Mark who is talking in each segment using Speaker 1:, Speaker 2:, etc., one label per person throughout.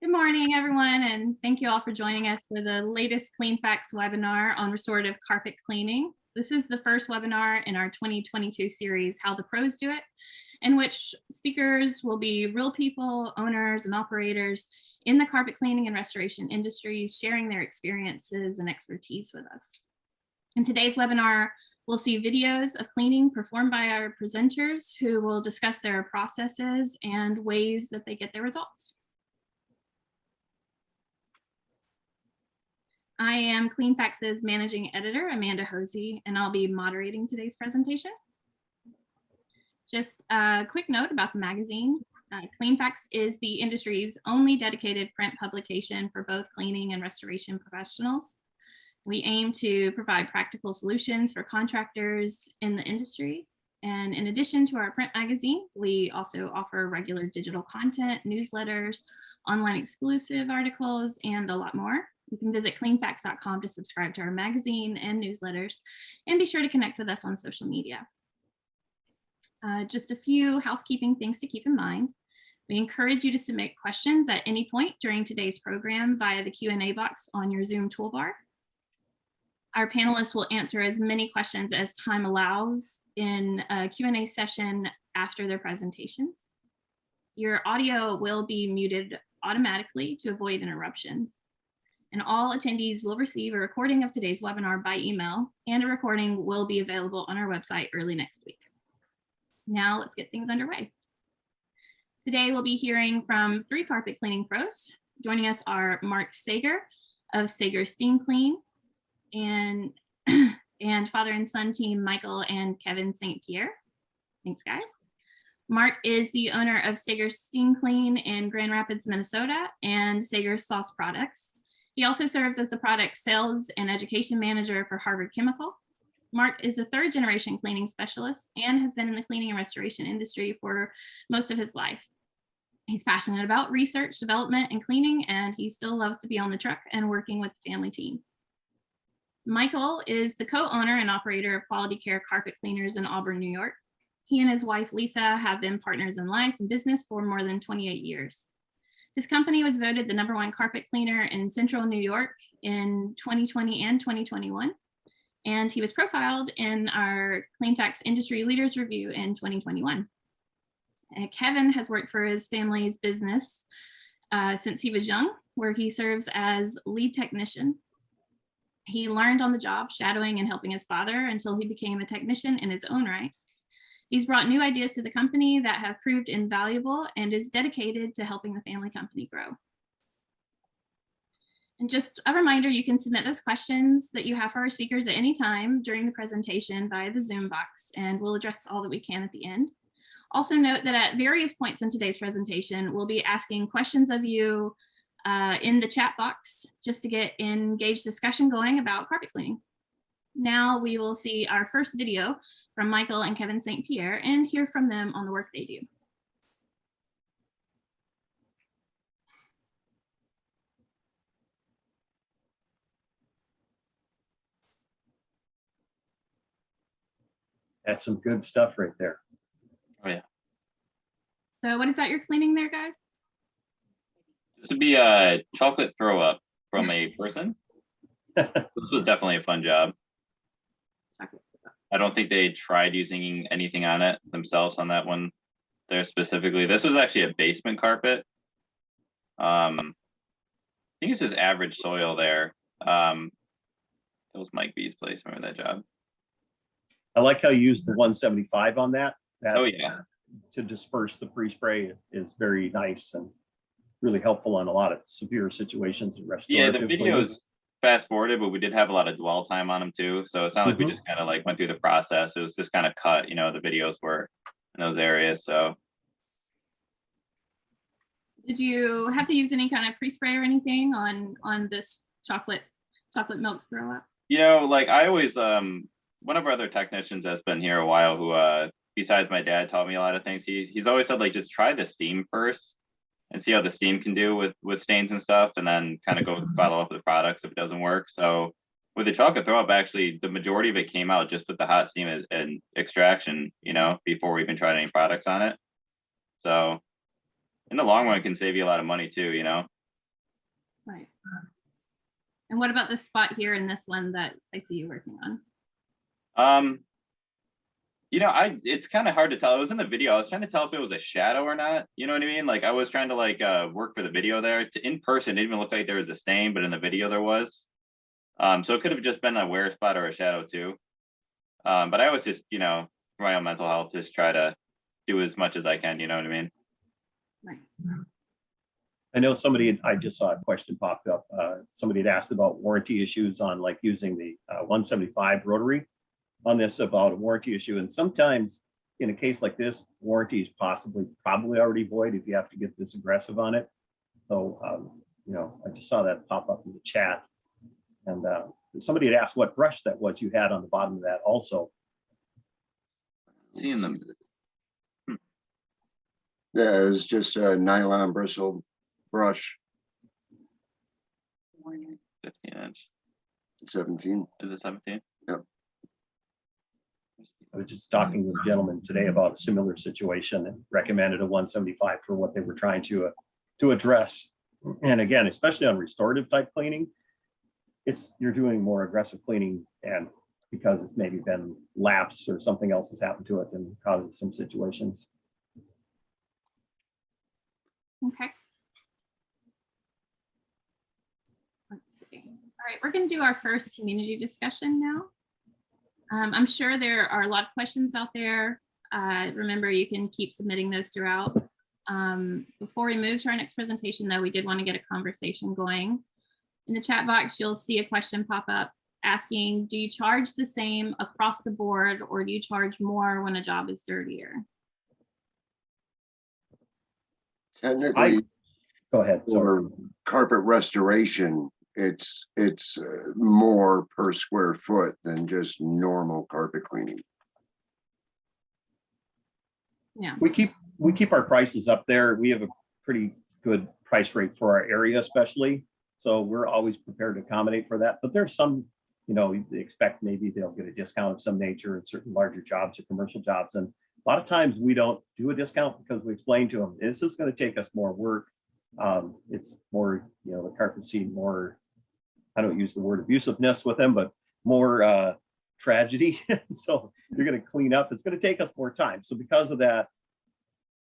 Speaker 1: Good morning, everyone, and thank you all for joining us for the latest Clean Facts webinar on restorative carpet cleaning. This is the first webinar in our 2022 series, How the Pros Do It, in which speakers will be real people, owners, and operators in the carpet cleaning and restoration industries, sharing their experiences and expertise with us. In today's webinar, we'll see videos of cleaning performed by our presenters who will discuss their processes and ways that they get their results. I am Clean Facts' managing editor, Amanda Hosey, and I'll be moderating today's presentation. Just a quick note about the magazine. Clean Facts is the industry's only dedicated print publication for both cleaning and restoration professionals. We aim to provide practical solutions for contractors in the industry. And in addition to our print magazine, we also offer regular digital content, newsletters, online exclusive articles, and a lot more. You can visit cleanfacts.com to subscribe to our magazine and newsletters, and be sure to connect with us on social media. Just a few housekeeping things to keep in mind. We encourage you to submit questions at any point during today's program via the Q&A box on your Zoom toolbar. Our panelists will answer as many questions as time allows in a Q&A session after their presentations. Your audio will be muted automatically to avoid interruptions. And all attendees will receive a recording of today's webinar by email, and a recording will be available on our website early next week. Now let's get things underway. Today we'll be hearing from three carpet cleaning pros. Joining us are Mark Sager of Sager Steam Clean, and father and son team Michael and Kevin St. Pierre. Thanks, guys. Mark is the owner of Sager Steam Clean in Grand Rapids, Minnesota, and Sager Sauce Products. He also serves as the product sales and education manager for Harvard Chemical. Mark is a third-generation cleaning specialist and has been in the cleaning and restoration industry for most of his life. He's passionate about research, development, and cleaning, and he still loves to be on the truck and working with the family team. Michael is the co-owner and operator of Quality Care Carpet Cleaners in Auburn, New York. He and his wife, Lisa, have been partners in life and business for more than 28 years. His company was voted the #1 carpet cleaner in Central New York in 2020 and 2021. And he was profiled in our Clean Facts Industry Leaders Review in 2021. Kevin has worked for his family's business since he was young, where he serves as lead technician. He learned on the job, shadowing and helping his father until he became a technician in his own right. He's brought new ideas to the company that have proved invaluable and is dedicated to helping the family company grow. And just a reminder, you can submit those questions that you have for our speakers at any time during the presentation via the Zoom box, and we'll address all that we can at the end. Also note that at various points in today's presentation, we'll be asking questions of you in the chat box just to get engaged discussion going about carpet cleaning. Now we will see our first video from Michael and Kevin St. Pierre and hear from them on the work they do.
Speaker 2: That's some good stuff right there.
Speaker 3: Oh yeah.
Speaker 1: So what is that you're cleaning there, guys?
Speaker 3: This would be a chocolate throw up from a person. This was definitely a fun job. I don't think they tried using anything on it themselves on that one there specifically. This was actually a basement carpet. I think this is average soil there. That was Mike B's place. Remember that job?
Speaker 2: I like how you used the 175 on that.
Speaker 3: Oh yeah.
Speaker 2: To disperse the pre-spray is very nice and really helpful on a lot of severe situations in restorative.
Speaker 3: Yeah, the videos fast forwarded, but we did have a lot of dwell time on them too. So it's not like we just kind of like went through the process. It was just kind of cut, you know, the videos were in those areas. So
Speaker 1: did you have to use any kind of pre-spray or anything on this chocolate milk throw up?
Speaker 3: You know, like I always one of our other technicians that's been here a while who besides my dad taught me a lot of things. He's always said like just try the steam first and see how the steam can do with stains and stuff, and then kind of go follow up with the products if it doesn't work. So with the chocolate throw up, actually the majority of it came out just with the hot steam and extraction, you know, before we even tried any products on it. So in the long run, it can save you a lot of money too, you know.
Speaker 1: Right. And what about this spot here in this one that I see you working on?
Speaker 3: You know, it's kind of hard to tell. It was in the video. I was trying to tell if it was a shadow or not. You know what I mean? Like I was trying to like work for the video there. In person, it didn't even look like there was a stain, but in the video there was. So it could have just been a wear spot or a shadow too. But I always just, you know, for my own mental health, just try to do as much as I can. You know what I mean?
Speaker 1: Right.
Speaker 2: I know I just saw a question popped up. Somebody had asked about warranty issues on like using the 175 rotary on this, about a warranty issue. And sometimes in a case like this, warranty is probably already void if you have to get this aggressive on it. So, you know, I just saw that pop up in the chat. And somebody had asked what brush that was you had on the bottom of that also.
Speaker 3: Seeing them.
Speaker 4: Yeah, it was just a nylon bristle brush,
Speaker 3: 15-inch.
Speaker 4: 17.
Speaker 3: Is it 17?
Speaker 4: Yep.
Speaker 2: I was just talking with a gentleman today about a similar situation and recommended a 175 for what they were trying to address. And again, especially on restorative type cleaning, you're doing more aggressive cleaning, and because it's maybe been lapsed or something else has happened to it and causes some situations.
Speaker 1: Okay. Let's see. All right, we're going to do our first community discussion now. I'm sure there are a lot of questions out there. Remember, you can keep submitting those throughout. Before we move to our next presentation, though, we did want to get a conversation going. In the chat box, you'll see a question pop up asking, do you charge the same across the board, or do you charge more when a job is dirtier?
Speaker 4: Technically,
Speaker 2: Go ahead. Sorry.
Speaker 4: for carpet restoration, it's more per square foot than just normal carpet cleaning.
Speaker 1: Yeah.
Speaker 2: We keep our prices up there. We have a pretty good price rate for our area, especially. So we're always prepared to accommodate for that. But there's some, you know, they expect maybe they'll get a discount of some nature in certain larger jobs or commercial jobs. And a lot of times we don't do a discount because we explain to them, this is going to take us more work. It's more, you know, the carpet scene more, I don't use the word abusiveness with them, but more tragedy. So you're going to clean up. It's going to take us more time. So because of that,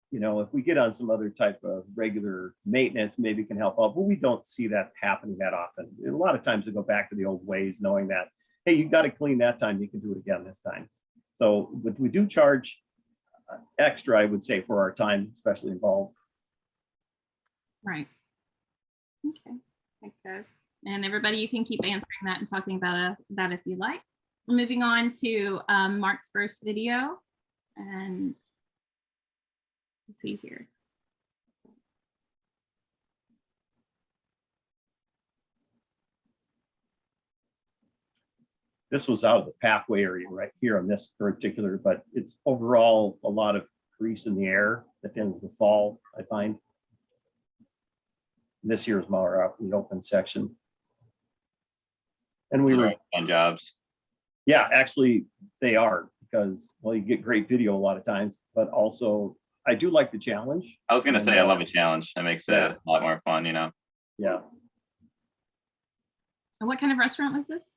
Speaker 2: you know, if we get on some other type of regular maintenance, maybe can help out, but we don't see that happening that often. A lot of times we go back to the old ways, knowing that, hey, you got to clean that time, you can do it again this time. So, but we do charge extra, I would say, for our time, especially involved.
Speaker 1: Right. Okay. Thanks, guys. And everybody, you can keep answering that and talking about that if you like. Moving on to Mark's first video, and let's see here.
Speaker 2: This was out of the pathway area right here on this particular, but it's overall a lot of grease in the air at the end of the fall, I find. This year's more out in the open section. And we were
Speaker 3: on jobs.
Speaker 2: Yeah, actually they are, because, well, you get great video a lot of times, but also I do like the challenge.
Speaker 3: I was going to say, I love a challenge. That makes it a lot more fun, you know?
Speaker 2: Yeah.
Speaker 1: And what kind of restaurant was this?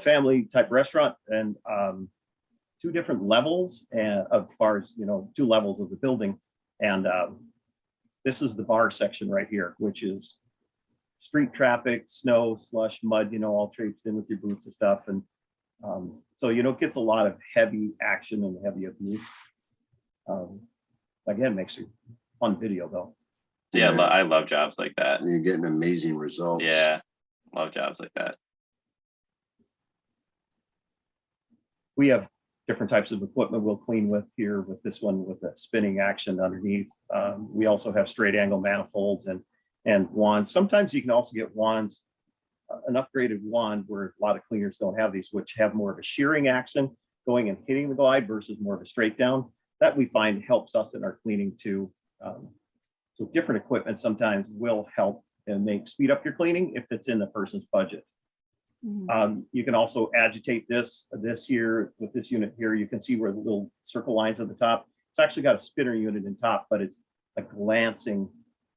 Speaker 2: Family type restaurant, and 2 different levels, and as far as, you know, 2 levels of the building. And this is the bar section right here, which is street traffic, snow, slush, mud, you know, all traipsed in with your boots and stuff. And so, you know, it gets a lot of heavy action and heavy abuse. Again, makes a fun video though.
Speaker 3: Yeah, I love jobs like that.
Speaker 4: You're getting amazing results.
Speaker 3: Yeah, love jobs like that.
Speaker 2: We have different types of equipment we'll clean with here, with this one with the spinning action underneath. We also have straight angle manifolds and wands. Sometimes you can also get wands, an upgraded wand where a lot of cleaners don't have these, which have more of a shearing action going and hitting the glide versus more of a straight down. That we find helps us in our cleaning too. So different equipment sometimes will help and speed up your cleaning if it's in the person's budget.
Speaker 1: Mm-hmm.
Speaker 2: You can also agitate this year with this unit here. You can see where the little circle lines at the top. It's actually got a spinner unit in top, but it's a glancing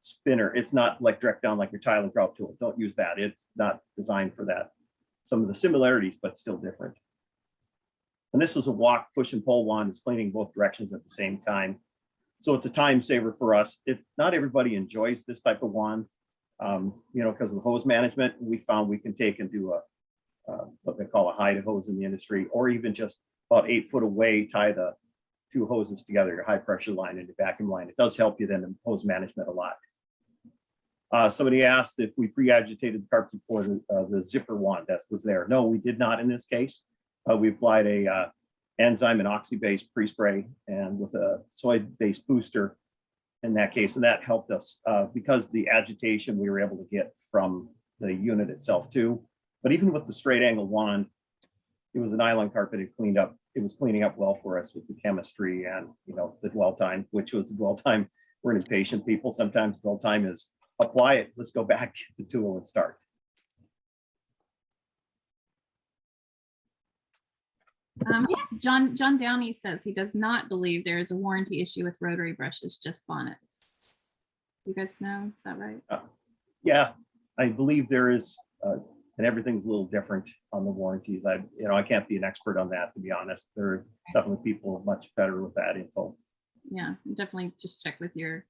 Speaker 2: spinner. It's not like direct down like your tile and grout tool. Don't use that. It's not designed for that. Some of the similarities, but still different. And this is a walk, push and pull wand. It's cleaning both directions at the same time. So it's a time saver for us. Not everybody enjoys this type of wand, because of the hose management. We found we can take and do what they call a hide hose in the industry, or even just about 8 foot away, tie the 2 hoses together, your high pressure line and your vacuum line. It does help you then in hose management a lot. Somebody asked if we pre-agitated the carpet before the zipper wand that was there. No, we did not in this case. We applied a enzyme and oxy-based pre-spray and with a soy-based booster in that case, and that helped us because the agitation we were able to get from the unit itself too. But even with the straight angle wand, it was a nylon carpet. It was cleaning up well for us with the chemistry and the dwell time, which was the dwell time. We're impatient people. Sometimes dwell time is apply it. Let's go back, get the tool and start.
Speaker 1: Yeah, John Downey says he does not believe there is a warranty issue with rotary brushes, just bonnets. You guys know, is that right?
Speaker 2: Yeah, I believe there is, and everything's a little different on the warranties. I can't be an expert on that, to be honest. There are definitely people much better with that info.
Speaker 1: Yeah, definitely just check with your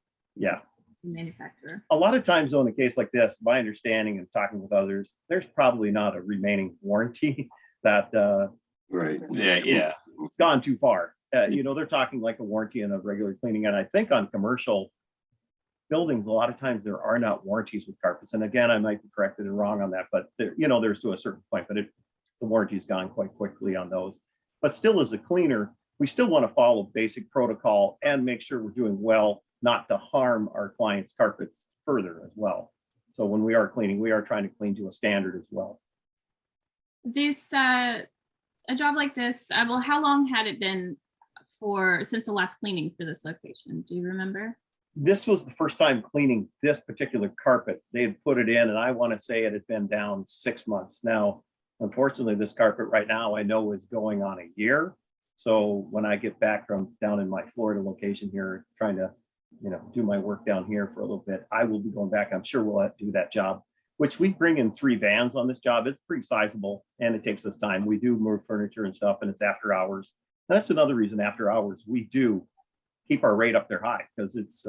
Speaker 1: manufacturer.
Speaker 2: A lot of times, though, in a case like this, my understanding and talking with others, there's probably not a remaining warranty that
Speaker 4: Right.
Speaker 3: Yeah.
Speaker 2: it's gone too far. They're talking like a warranty and a regular cleaning. And I think on commercial buildings, a lot of times there are not warranties with carpets. And again, I might be corrected and wrong on that, but there's to a certain point, but the warranty's gone quite quickly on those. But still, as a cleaner, we still want to follow basic protocol and make sure we're doing well, not to harm our clients' carpets further as well. So when we are cleaning, we are trying to clean to a standard as well.
Speaker 1: This a job like this, well, how long had it been since the last cleaning for this location? Do you remember?
Speaker 2: This was the first time cleaning this particular carpet. They had put it in, and I want to say it had been down 6 months. Now, unfortunately, this carpet right now I know is going on a year. So when I get back from down in my Florida location here, trying to do my work down here for a little bit, I will be going back. I'm sure we'll have to do that job, which we bring in 3 vans on this job. It's pretty sizable and it takes us time. We do move furniture and stuff, and it's after hours. And that's another reason after hours we do keep our rate up there high, because it's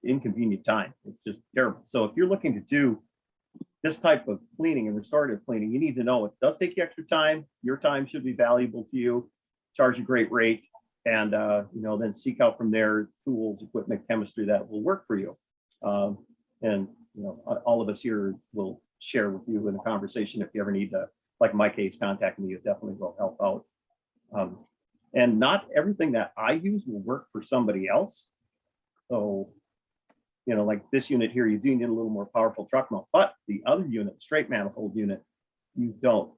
Speaker 2: inconvenient time. It's just terrible. So if you're looking to do this type of cleaning and restorative cleaning, you need to know it does take you extra time. Your time should be valuable to you. Charge a great rate, and then seek out from there tools, equipment, chemistry that will work for you. And all of us here will share with you in a conversation if you ever need to, like in my case, contact me. It definitely will help out. And not everything that I use will work for somebody else. So, like this unit here, you do need a little more powerful truck mount, but the other unit, straight manifold unit, you don't.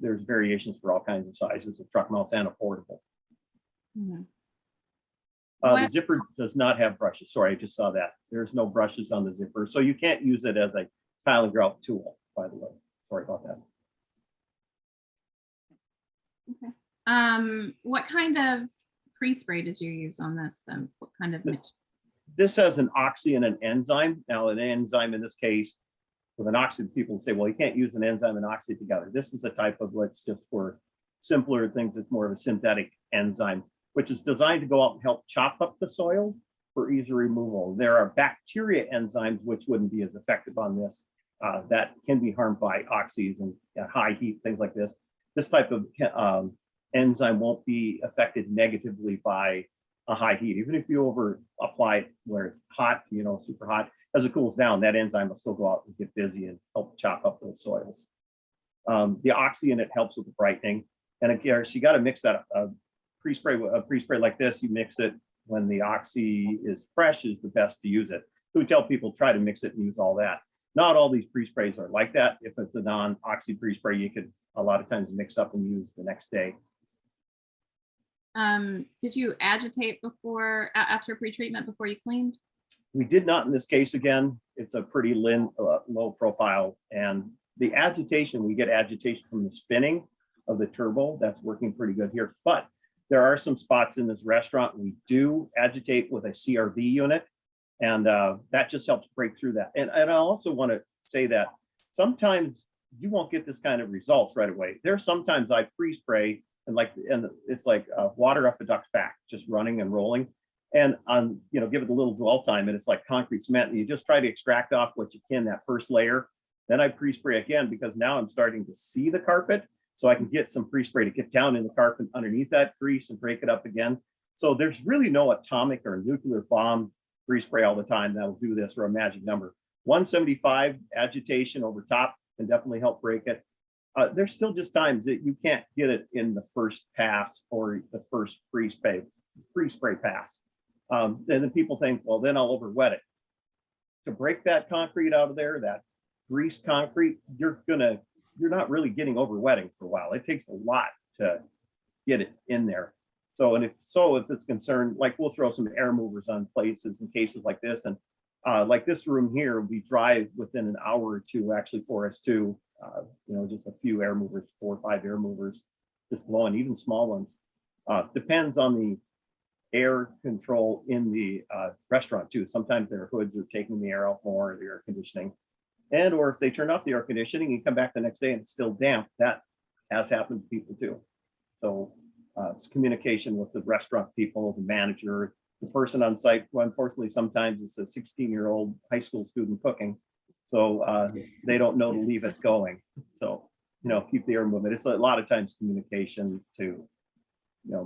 Speaker 2: There's variations for all kinds of sizes of truck mounts and affordable.
Speaker 1: Mm-hmm.
Speaker 2: The zipper does not have brushes. Sorry, I just saw that. There's no brushes on the zipper. So you can't use it as a tile and grout tool, by the way. Sorry about that.
Speaker 1: Okay. What kind of pre-spray did you use on this? What kind of mix?
Speaker 2: This has an oxy and an enzyme. Now, an enzyme in this case, with an oxy, people say, well, you can't use an enzyme and oxy together. This is a type of, let's just for simpler things, it's more of a synthetic enzyme, which is designed to go out and help chop up the soils for easy removal. There are bacteria enzymes which wouldn't be as effective on this. That can be harmed by oxys and high heat, things like this. This type of enzyme won't be affected negatively by a high heat. Even if you over apply it where it's hot, super hot, as it cools down, that enzyme will still go out and get busy and help chop up those soils. The oxy in it helps with the brightening. And again, you got to mix that pre-spray like this. You mix it when the oxy is fresh is the best to use it. So we tell people try to mix it and use all that. Not all these pre-sprays are like that. If it's a non-oxy pre-spray, you could a lot of times mix up and use the next day.
Speaker 1: Did you agitate after pre-treatment before you cleaned?
Speaker 2: We did not in this case. Again, it's a pretty low profile, and the agitation, we get agitation from the spinning of the turbo. That's working pretty good here, but there are some spots in this restaurant we do agitate with a CRV unit. And that just helps break through that. And I also want to say that sometimes you won't get this kind of results right away. There's sometimes I pre-spray and it's like water up a duck's back, just running and rolling. And give it a little dwell time, and it's like concrete cement. And you just try to extract off what you can, that first layer. Then I pre-spray again, because now I'm starting to see the carpet. So I can get some pre-spray to get down in the carpet underneath that grease and break it up again. So there's really no atomic or nuclear bomb pre-spray all the time that will do this, or a magic number. 175 agitation over top can definitely help break it. There's still just times that you can't get it in the first pass or the first pre-spray pass. And then people think, well, then I'll over wet it. To break that concrete out of there, that greased concrete, you're not really getting over wetting for a while. It takes a lot to get it in there. So, if it's concerned, like we'll throw some air movers on places in cases like this. And like this room here, we drive within an hour or two actually for us to, just a few air movers, 4 or 5 air movers, just blowing, even small ones. Depends on the air control in the restaurant too. Sometimes their hoods are taking the air out more, the air conditioning. Or if they turn off the air conditioning, you come back the next day and it's still damp. That has happened to people too. So it's communication with the restaurant people, the manager, the person on site. Well, unfortunately, sometimes it's a 16-year-old high school student cooking. So they don't know to leave it going. So, keep the air moving. It's a lot of times communication to,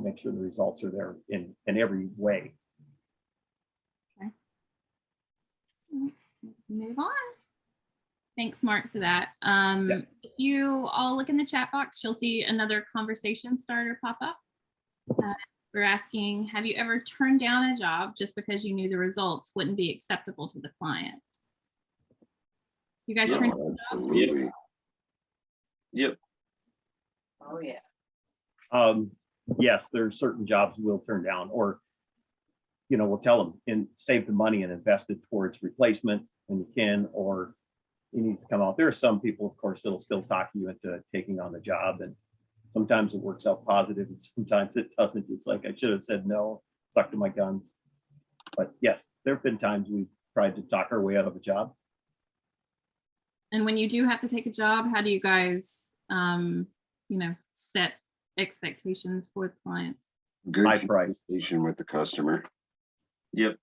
Speaker 2: make sure the results are there in every way.
Speaker 1: Okay. Let's move on. Thanks, Mark, for that. If you all look in the chat box, you'll see another conversation starter pop up. We're asking, have you ever turned down a job just because you knew the results wouldn't be acceptable to the client? You guys turned down jobs?
Speaker 4: Absolutely.
Speaker 3: Yep.
Speaker 5: Oh, yeah.
Speaker 2: Yes, there's certain jobs we'll turn down, or we'll tell them and save the money and invest it towards replacement when you can, or it needs to come out. There are some people, of course, that'll still talk you into taking on the job, and sometimes it works out positive and sometimes it doesn't. It's like, I should have said no, stuck to my guns. But yes, there have been times we've tried to talk our way out of a job.
Speaker 1: And when you do have to take a job, how do you guys, set expectations for the clients?
Speaker 4: Good
Speaker 2: High price.
Speaker 4: communication with the customer.
Speaker 3: Yep.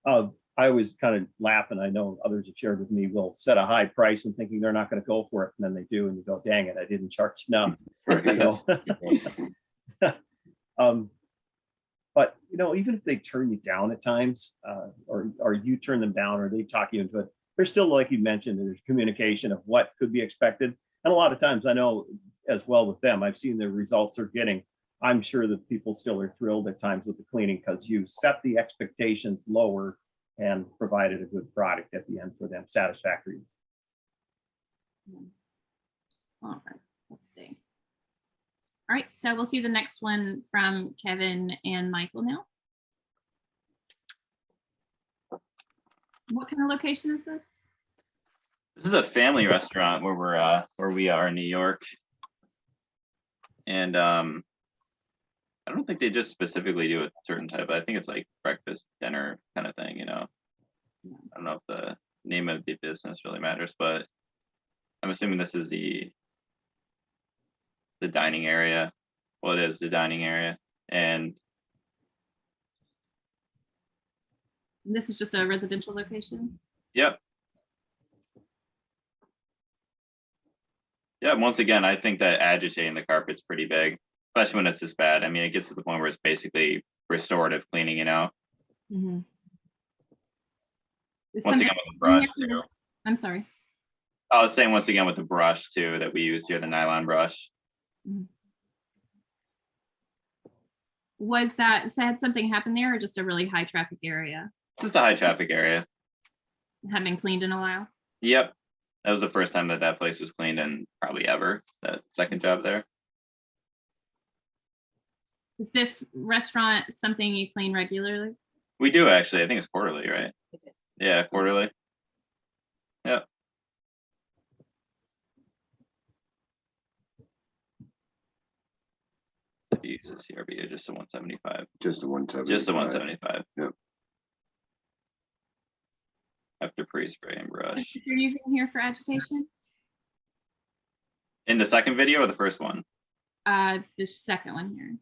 Speaker 2: I always kind of laugh, and I know others have shared with me, we'll set a high price and thinking they're not going to go for it, and then they do, and you go, dang it, I didn't charge enough. So, but even if they turn you down at times, or you turn them down, or they talk you into it, there's still, like you mentioned, there's communication of what could be expected. And a lot of times I know as well with them, I've seen the results they're getting. I'm sure that people still are thrilled at times with the cleaning, because you set the expectations lower and provided a good product at the end for them, satisfactory.
Speaker 1: All right, let's see. All right, so we'll see the next one from Kevin and Michael now. What kind of location is this?
Speaker 3: This is a family restaurant where we are in New York. And I don't think they just specifically do a certain type. I think it's like breakfast, dinner kind of thing, I don't know if the name of the business really matters, but I'm assuming this is the dining area. Well, it is the dining area. And
Speaker 1: This is just a residential location?
Speaker 3: yep. Yeah, once again, I think that agitating the carpet's pretty big, especially when it's this bad. I mean, it gets to the point where it's basically restorative cleaning,
Speaker 1: Mm-hmm.
Speaker 3: Once again with the brush too.
Speaker 1: I'm sorry.
Speaker 3: I was saying once again with the brush too that we used here, the nylon brush.
Speaker 1: Had something happen there, or just a really high traffic area?
Speaker 3: Just a high traffic area.
Speaker 1: Haven't been cleaned in a while?
Speaker 3: Yep. That was the first time that place was cleaned in probably ever, that second job there.
Speaker 1: Is this restaurant something you clean regularly?
Speaker 3: We do actually. I think it's quarterly, right?
Speaker 5: It is.
Speaker 3: Yeah, quarterly. Yep. You use the CRB, just the 175.
Speaker 4: Just the 175.
Speaker 3: Just the 175.
Speaker 4: Yep.
Speaker 3: after pre-spray and brush.
Speaker 1: What you're using here for agitation?
Speaker 3: In the second video or the first one?
Speaker 1: The second one here.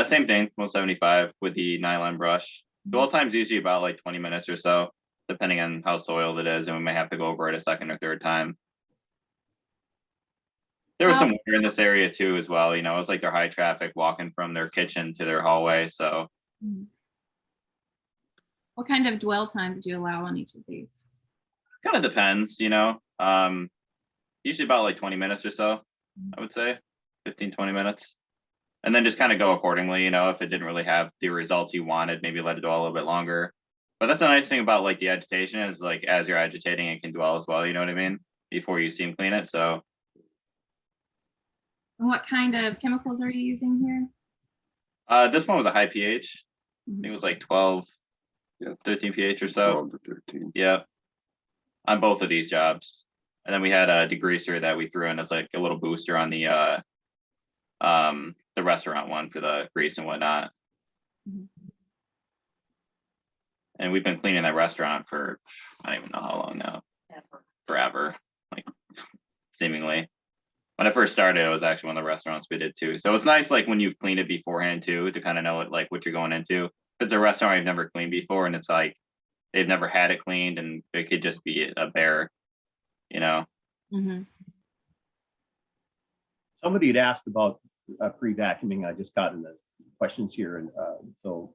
Speaker 3: Same thing, 175 with the nylon brush. Dwell time's usually about like 20 minutes or so, depending on how soiled it is, and we may have to go over it a second or third time. There was some water in this area too as well, you know, it was like they're high traffic walking from their kitchen to their hallway, so.
Speaker 1: What kind of dwell time did you allow on each of these?
Speaker 3: Kind of depends, you know, usually about like 20 minutes or so, I would say, 15, 20 minutes. And then just kind of go accordingly, you know, if it didn't really have the results you wanted, maybe let it dwell a little bit longer. But that's the nice thing about like the agitation is like as you're agitating, it can dwell as well, you know what I mean? Before you steam clean it, so.
Speaker 1: And what kind of chemicals are you using here?
Speaker 3: This one was a high pH. I think it was like 12,
Speaker 4: Yeah.
Speaker 3: 13 pH or so.
Speaker 4: 12 to 13.
Speaker 3: Yeah. On both of these jobs. And then we had a degreaser that we threw in as like a little booster on the restaurant one for the grease and whatnot. And we've been cleaning that restaurant for I don't even know how long now. Forever, like seemingly. When I first started, it was actually one of the restaurants we did too. So it's nice like when you've cleaned it beforehand too, to kind of know like what you're going into. If it's a restaurant I've never cleaned before and it's like they've never had it cleaned and it could just be a bear, you know.
Speaker 2: Somebody had asked about pre-vacuuming. I just got in the questions here, and so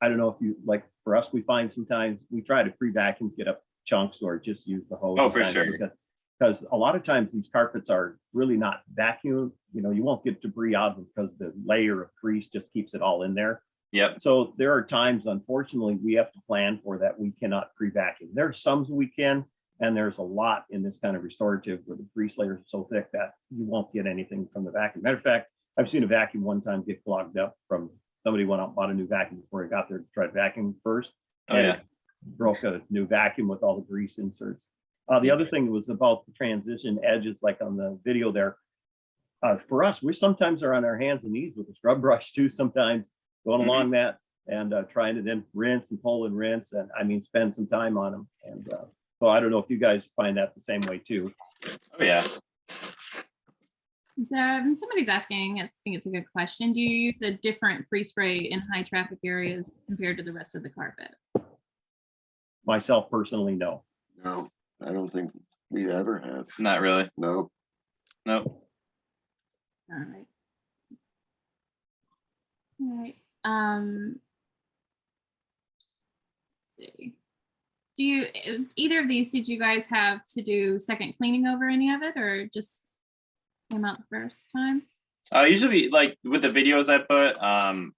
Speaker 2: I don't know if you like. For us, we find sometimes we try to pre-vacuum, get up chunks, or just use the hose.
Speaker 3: Oh, for sure.
Speaker 2: Because a lot of times these carpets are really not vacuumed. You know, you won't get debris out of them because the layer of grease just keeps it all in there.
Speaker 3: Yep.
Speaker 2: So there are times, unfortunately, we have to plan for that. We cannot pre-vacuum. There are some we can, and there's a lot in this kind of restorative where the grease layers are so thick that you won't get anything from the vacuum. Matter of fact, I've seen a vacuum one time get clogged up from somebody went out and bought a new vacuum before he got there to try to vacuum first.
Speaker 3: Oh, yeah.
Speaker 2: Broke a new vacuum with all the grease inserts. The other thing was about the transition edges, like on the video there. For us, we sometimes are on our hands and knees with a scrub brush too, sometimes going along that and trying to then rinse and pull and rinse. And I mean, spend some time on them. And so I don't know if you guys find that the same way too.
Speaker 3: Oh, yeah.
Speaker 1: Somebody's asking, I think it's a good question. Do you use a different pre-spray in high traffic areas compared to the rest of the carpet?
Speaker 2: Myself personally, no.
Speaker 4: No, I don't think we ever have.
Speaker 3: Not really.
Speaker 4: No.
Speaker 3: Nope.
Speaker 1: All right. All right. Let's see. Do you, either of these, did you guys have to do second cleaning over any of it, or just came out the first time?
Speaker 3: Usually like with the videos I put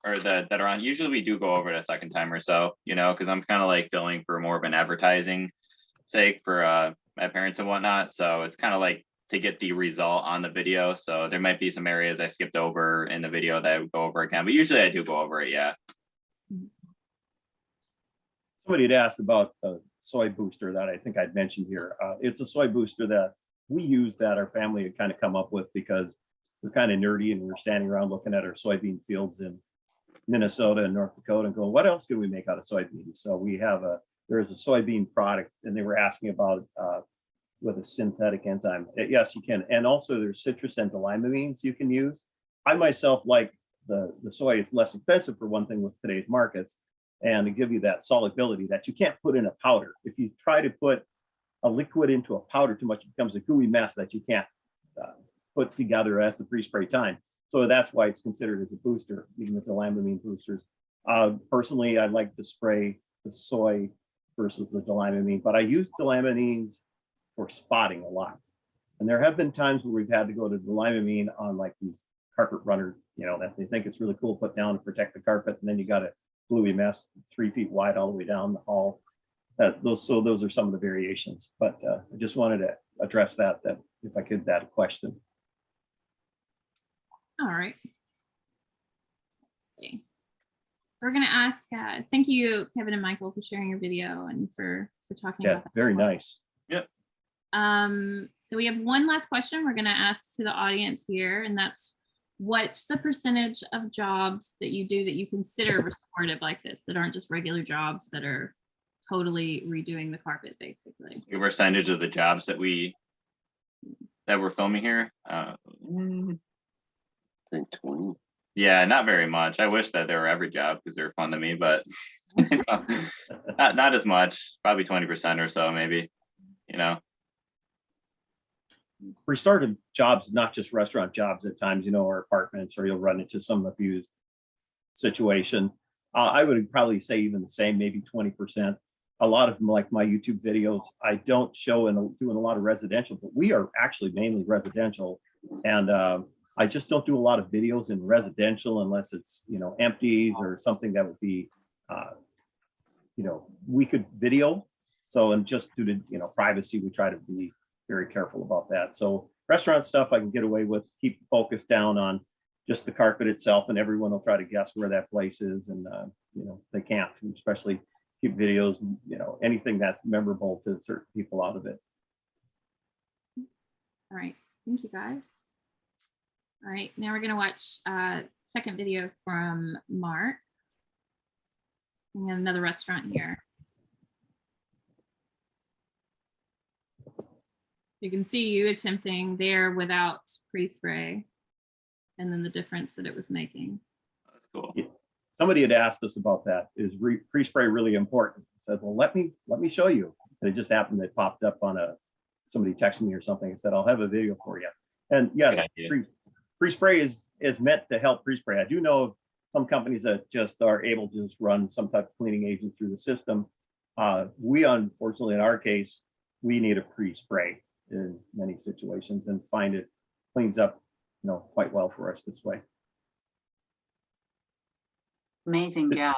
Speaker 3: or that are on, usually we do go over it a second time or so, you know, because I'm kind of like billing for more of an advertising sake for my parents and whatnot. So it's kind of like to get the result on the video. So there might be some areas I skipped over in the video that I would go over again, but usually I do go over it. Yeah.
Speaker 2: Somebody had asked about the Soy Booster that I think I'd mentioned here. It's a Soy Booster that we use that our family had kind of come up with because we're kind of nerdy and we're standing around looking at our soybean fields in Minnesota and North Dakota and going, what else can we make out of soybeans? So we have there's a soybean product, and they were asking about with a synthetic enzyme. Yes, you can. And also there's citrus and dilamamines you can use. I myself like the soy. It's less expensive for one thing with today's markets, and to give you that solubility that you can't put in a powder. If you try to put a liquid into a powder too much, it becomes a gooey mess that you can't put together as the pre-spray time. So that's why it's considered as a booster, even with the dilamamine boosters. Personally, I like to spray the soy versus the dilamamine, but I use dilamamines for spotting a lot. And there have been times where we've had to go to dilamamine on like these carpet runners, you know, that they think it's really cool to put down to protect the carpet. And then you got a gluey mess 3 feet wide all the way down the hall. Those are some of the variations, but I just wanted to address that if I could, that question.
Speaker 1: All right. Okay. We're going to ask, thank you, Kevin and Michael, for sharing your video and for talking
Speaker 2: Yeah,
Speaker 1: about that.
Speaker 2: very nice.
Speaker 3: Yep.
Speaker 1: So we have one last question we're going to ask to the audience here, and that's, what's the percentage of jobs that you do that you consider restorative like this, that aren't just regular jobs that are totally redoing the carpet, basically.
Speaker 3: The percentage of the jobs that we're filming here.
Speaker 4: I think 20.
Speaker 3: Yeah, not very much. I wish that they were every job because they're fun to me, but not as much. Probably 20% or so, maybe. You know.
Speaker 2: Restorative jobs, not just restaurant jobs at times, you know, or apartments, or you'll run into some abused situation. I would probably say even the same, maybe 20%. A lot of them, like my YouTube videos, I don't show and doing a lot of residential, but we are actually mainly residential. And I just don't do a lot of videos in residential unless it's, you know, empties or something that would be, you know, we could video. So, and just due to, you know, privacy, we try to be very careful about that. So restaurant stuff I can get away with, keep focus down on just the carpet itself, and everyone will try to guess where that place is. And, you know, they can't, especially keep videos, you know, anything that's memorable to certain people out of it.
Speaker 1: All right, thank you guys. All right, now we're gonna watch second video from Mark. We have another restaurant here. You can see you attempting there without pre-spray, and then the difference that it was making.
Speaker 3: That's cool.
Speaker 2: Yeah. Somebody had asked us about that. Is pre-spray really important? I said, well, let me show you. And it just happened that it popped up on somebody texted me or something and said, I'll have a video for you. And yes, pre-spray is meant to help pre-spray. I do know of some companies that just are able to just run some type of cleaning agent through the system. We, unfortunately, in our case, we need a pre-spray in many situations, and find it cleans up, you know, quite well for us this way.
Speaker 5: Amazing job.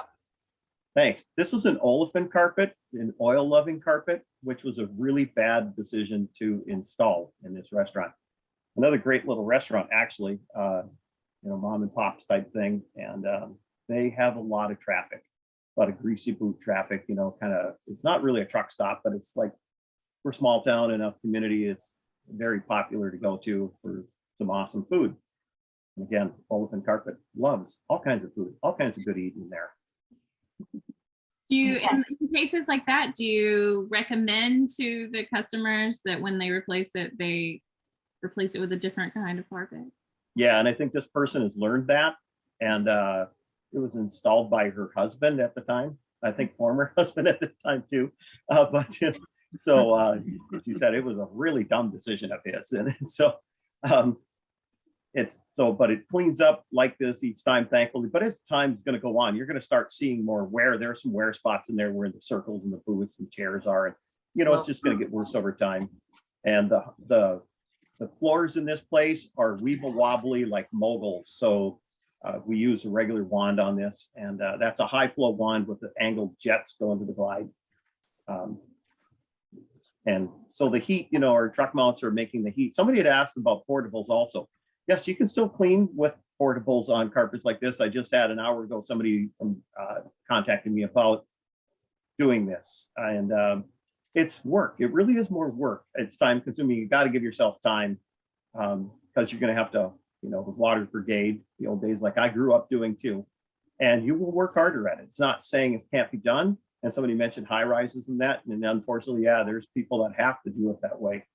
Speaker 2: Thanks. This is an olefin carpet, an oil loving carpet, which was a really bad decision to install in this restaurant. Another great little restaurant, actually, you know, mom and pops type thing. And they have a lot of traffic, a lot of greasy boot traffic, you know, kind of, it's not really a truck stop, but it's like, we're small town enough community. It's very popular to go to for some awesome food. And again, olefin carpet loves all kinds of food, all kinds of good eating there.
Speaker 1: Do you, in cases like that, do you recommend to the customers that when they replace it, they replace it with a different kind of carpet?
Speaker 2: Yeah, and I think this person has learned that. And it was installed by her husband at the time. I think former husband at this time too. But so she said it was a really dumb decision of his. And so but it cleans up like this each time, thankfully. But as time's going to go on, you're going to start seeing more wear. There are some wear spots in there where the circles and the booths and chairs are. And, you know, it's just going to get worse over time. And the floors in this place are weeble wobbly like moguls. So we use a regular wand on this. And that's a high flow wand with the angled jets going to the glide. And so the heat, you know, our truck mounts are making the heat. Somebody had asked about portables also. Yes, you can still clean with portables on carpets like this. I just had an hour ago, somebody contacted me about doing this. And it's work. It really is more work. It's time consuming. You got to give yourself time because you're going to have to, you know, the water brigade, the old days like I grew up doing too. And you will work harder at it. It's not saying it can't be done. And somebody mentioned high rises and that. And unfortunately, yeah, there's people that have to do it that way.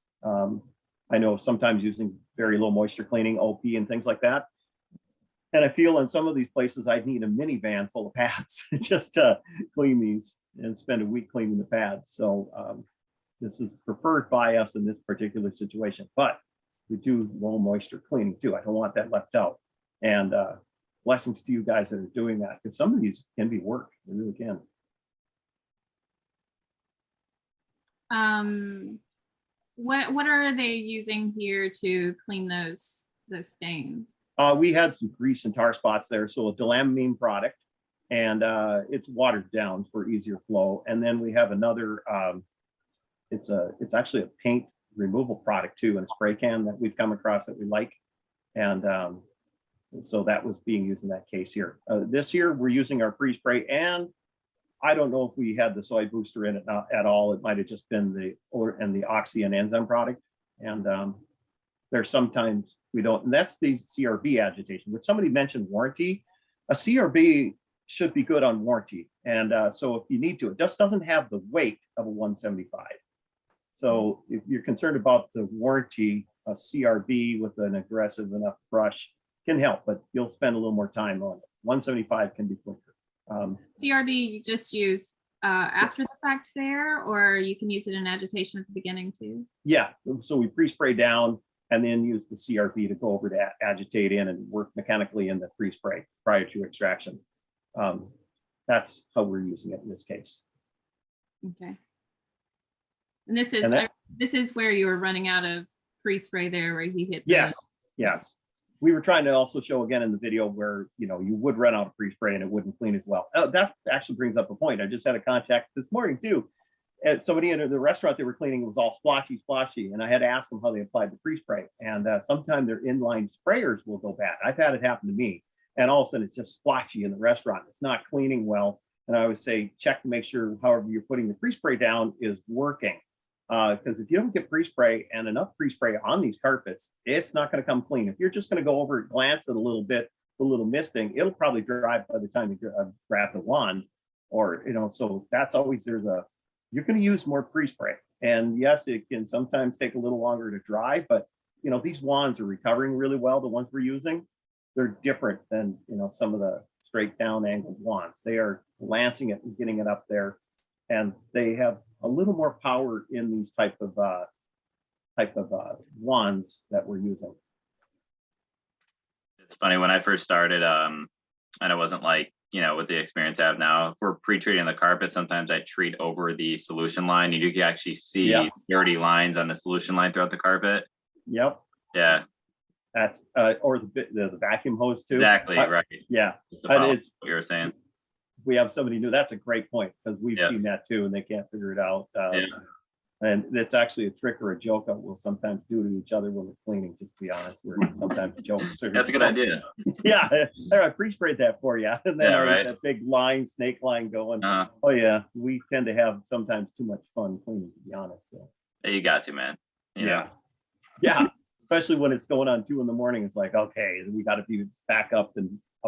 Speaker 2: I know sometimes using very low moisture cleaning, OP and things like that. And I feel in some of these places, I'd need a minivan full of pads just to clean these and spend a week cleaning the pads. So this is preferred by us in this particular situation, but we do low moisture cleaning too. I don't want that left out. And blessings to you guys that are doing that, because some of these can be work. They really can.
Speaker 1: What are they using here to clean those stains?
Speaker 2: We had some grease and tar spots there, so a delamine product, and it's watered down for easier flow. And then we have another, it's actually a paint removal product too, in a spray can that we've come across that we like. And so that was being used in that case here. This year we're using our pre-spray, and I don't know if we had the Soy Booster in it at all. It might have just been the Oxy and enzyme product. And there's sometimes we don't, and that's the CRB agitation. But somebody mentioned warranty. A CRB should be good on warranty. And so if you need to, it just doesn't have the weight of a 175. So if you're concerned about the warranty, a CRB with an aggressive enough brush can help, but you'll spend a little more time on it. 175 can be quicker.
Speaker 1: CRB you just use after the fact there, or you can use it in agitation at the beginning too?
Speaker 2: Yeah, so we pre-spray down and then use the CRB to go over to agitate in and work mechanically in the pre-spray prior to extraction. That's how we're using it in this case.
Speaker 1: Okay. And this is
Speaker 2: And that-
Speaker 1: this is where you were running out of pre-spray there, where you hit.
Speaker 2: Yes, yes. We were trying to also show again in the video where, you know, you would run out of pre-spray and it wouldn't clean as well. That actually brings up a point. I just had a contact this morning too. And somebody in the restaurant they were cleaning, it was all splotchy. And I had to ask them how they applied the pre-spray. And sometimes their inline sprayers will go bad. I've had it happen to me. And all of a sudden it's just splotchy in the restaurant. It's not cleaning well. And I always say, check to make sure however you're putting the pre-spray down is working. Because if you don't get pre-spray and enough pre-spray on these carpets, it's not going to come clean. If you're just going to go over it, glance at a little bit, a little misting, it'll probably dry by the time you grab the wand. Or, you know, so that's always, you're going to use more pre-spray. And yes, it can sometimes take a little longer to dry, but, you know, these wands are recovering really well. The ones we're using, they're different than, you know, some of the straight down angled wands. They are lancing it and getting it up there. And they have a little more power in these type of wands that we're using.
Speaker 3: It's funny, when I first started, and it wasn't like, you know, with the experience I have now, if we're pre-treating the carpet, sometimes I treat over the solution line. You can actually see dirty lines on the solution line throughout the carpet.
Speaker 2: Yep.
Speaker 3: Yeah.
Speaker 2: That's or the vacuum hose too.
Speaker 3: Exactly, right.
Speaker 2: Yeah.
Speaker 3: It's what you were saying.
Speaker 2: We have somebody new. That's a great point, because we've seen that too, and they can't figure it out. And it's actually a trick or a joke that we'll sometimes do to each other when we're cleaning, just to be honest. We're sometimes joking.
Speaker 3: That's a good idea.
Speaker 2: Yeah, I pre-sprayed that for you. And then that big line, snake line going. Oh yeah, we tend to have sometimes too much fun cleaning, to be honest. So.
Speaker 3: You got to, man. You know?
Speaker 2: Yeah. Especially when it's going on 2 a.m. It's like, okay, we got to be back up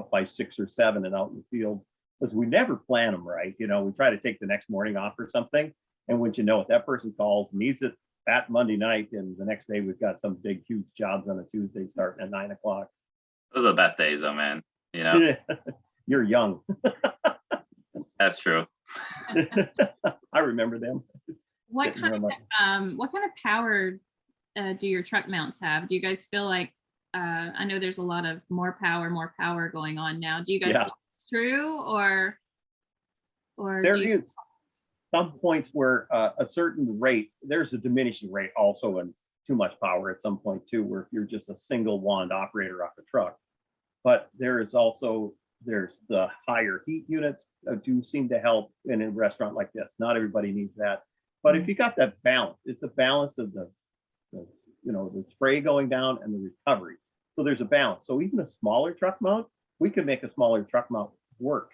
Speaker 2: by 6 or 7 and out in the field. Because we never plan them right. You know, we try to take the next morning off or something. And once you know it, that person calls, needs it that Monday night. And the next day we've got some big, huge jobs on a Tuesday starting at 9 o'clock.
Speaker 3: Those are the best days though, man. You know,
Speaker 2: you're young.
Speaker 3: That's true.
Speaker 2: I remember them.
Speaker 1: What kind of power do your truck mounts have? Do you guys feel like, I know there's a lot of more power going on now. Do you guys feel it's true, or
Speaker 2: there is some points where a certain rate, there's a diminishing rate also in too much power at some point too, where if you're just a single wand operator off a truck. But there's the higher heat units do seem to help in a restaurant like this. Not everybody needs that, but if you got that balance, it's a balance of the spray going down and the recovery. So there's a balance. So even a smaller truck mount, we could make a smaller truck mount work,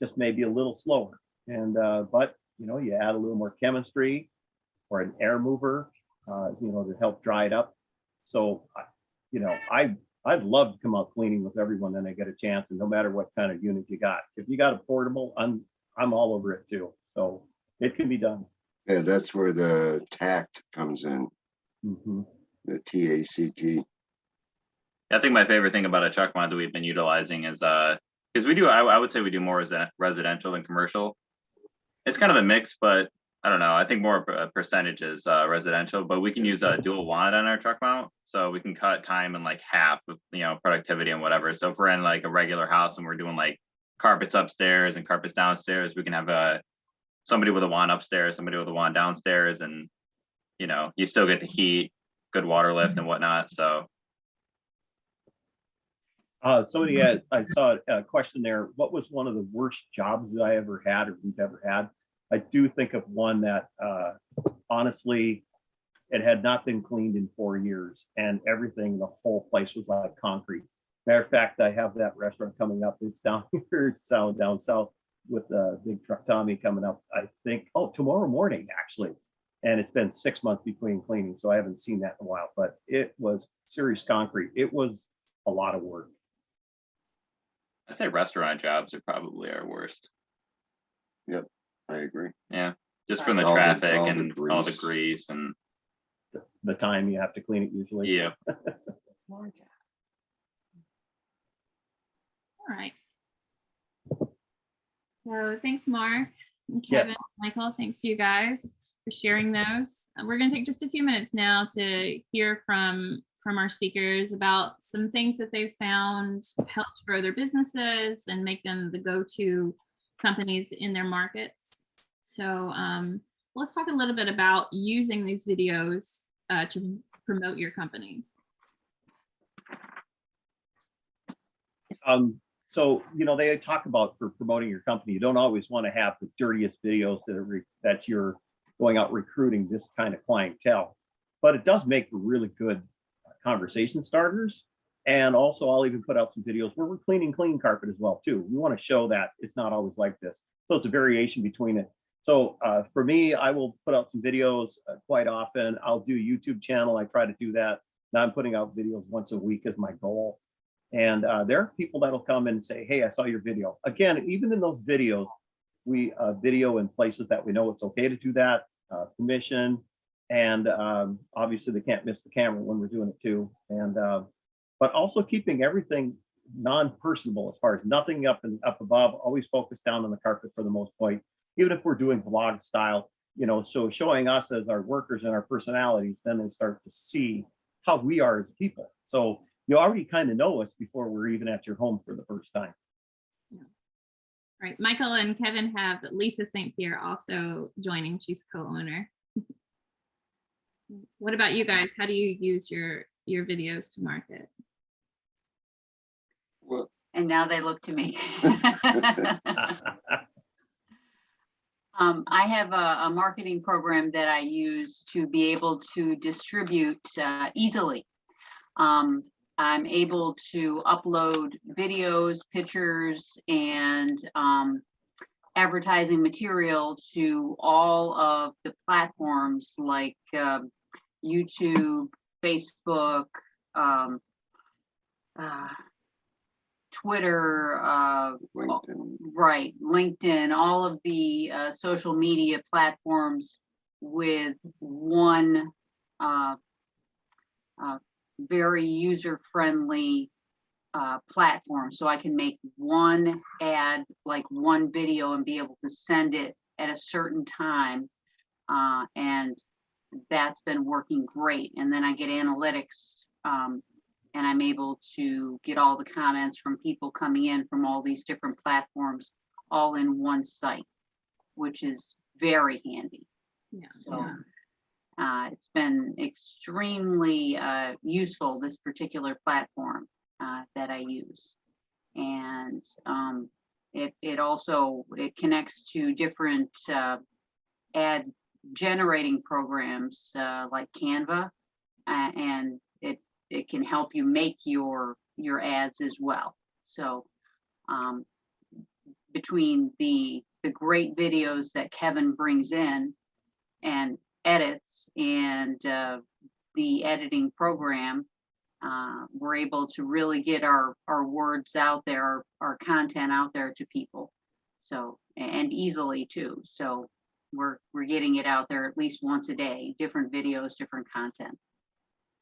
Speaker 2: just maybe a little slower. And but you know, you add a little more chemistry or an air mover, to help dry it up. So you know, I'd love to come out cleaning with everyone when I get a chance, and no matter what kind of unit you got. If you got a portable, I'm all over it too. So it can be done.
Speaker 4: Yeah, that's where the tact comes in.
Speaker 2: Mm-hmm.
Speaker 4: The TACT.
Speaker 3: I think my favorite thing about a truck mount that we've been utilizing is because we do, I would say we do more residential than commercial. It's kind of a mix, but I don't know. I think more percentage is residential, but we can use a dual wand on our truck mount, so we can cut time in like half of productivity and whatever. So if we're in like a regular house and we're doing like carpets upstairs and carpets downstairs, we can have somebody with a wand upstairs, somebody with a wand downstairs, and you still get the heat, good water lift and whatnot. So.
Speaker 2: Somebody I saw a question there. What was one of the worst jobs that I ever had or we've ever had? I do think of one that honestly, it had not been cleaned in 4 years, and everything, the whole place was like concrete. Matter of fact, I have that restaurant coming up. It's down here, down south with Big Truck Tommy coming up, I think, tomorrow morning actually. And it's been 6 months between cleaning, so I haven't seen that in a while, but it was serious concrete. It was a lot of work.
Speaker 3: I'd say restaurant jobs are probably our worst.
Speaker 4: I agree.
Speaker 3: Yeah, just from the
Speaker 4: All the-
Speaker 3: traffic
Speaker 4: all the
Speaker 3: and all the
Speaker 4: grease.
Speaker 3: grease and
Speaker 2: The time you have to clean it usually.
Speaker 3: yeah.
Speaker 5: More job.
Speaker 1: All right. So thanks, Mark and
Speaker 2: Yeah.
Speaker 1: Kevin, Michael. Thanks to you guys for sharing those. We're going to take just a few minutes now to hear from our speakers about some things that they found helped grow their businesses and make them the go-to companies in their markets. So let's talk a little bit about using these videos to promote your companies.
Speaker 2: So, they talk about for promoting your company, you don't always want to have the dirtiest videos that you're going out recruiting this kind of clientele, but it does make for really good conversation starters. And also I'll even put out some videos where we're cleaning clean carpet as well too. We want to show that it's not always like this. So it's a variation between it. So for me, I will put out some videos quite often. I'll do a YouTube channel. I try to do that. Now I'm putting out videos once a week as my goal. And there are people that'll come and say, hey, I saw your video. Again, even in those videos, we video in places that we know it's okay to do that, permission. And obviously they can't miss the camera when we're doing it too. And but also keeping everything non-personable as far as nothing up above, always focus down on the carpet for the most part, even if we're doing vlog style, so showing us as our workers and our personalities, then they start to see how we are as people. So you already kind of know us before we're even at your home for the first time.
Speaker 1: Yeah. Right. Michael and Kevin have Lisa St. Pierre also joining. She's co-owner. What about you guys? How do you use your videos to market?
Speaker 4: Well,
Speaker 5: And now they look to me. I have a marketing program that I use to be able to distribute easily. I'm able to upload videos, pictures, and advertising material to all of the platforms like YouTube, Facebook, Twitter,
Speaker 4: LinkedIn.
Speaker 5: right, LinkedIn, all of the social media platforms with one very user-friendly platform. So I can make one ad, like one video, and be able to send it at a certain time. And that's been working great. And then I get analytics, and I'm able to get all the comments from people coming in from all these different platforms all in one site, which is very handy.
Speaker 1: Yeah.
Speaker 5: So it's been extremely useful, this particular platform that I use. And it also connects to different ad generating programs like Canva, and it can help you make your ads as well. So between the great videos that Kevin brings in and edits and the editing program, we're able to really get our words out there, our content out there to people. So, and easily too. So we're getting it out there at least once a day, different videos, different content.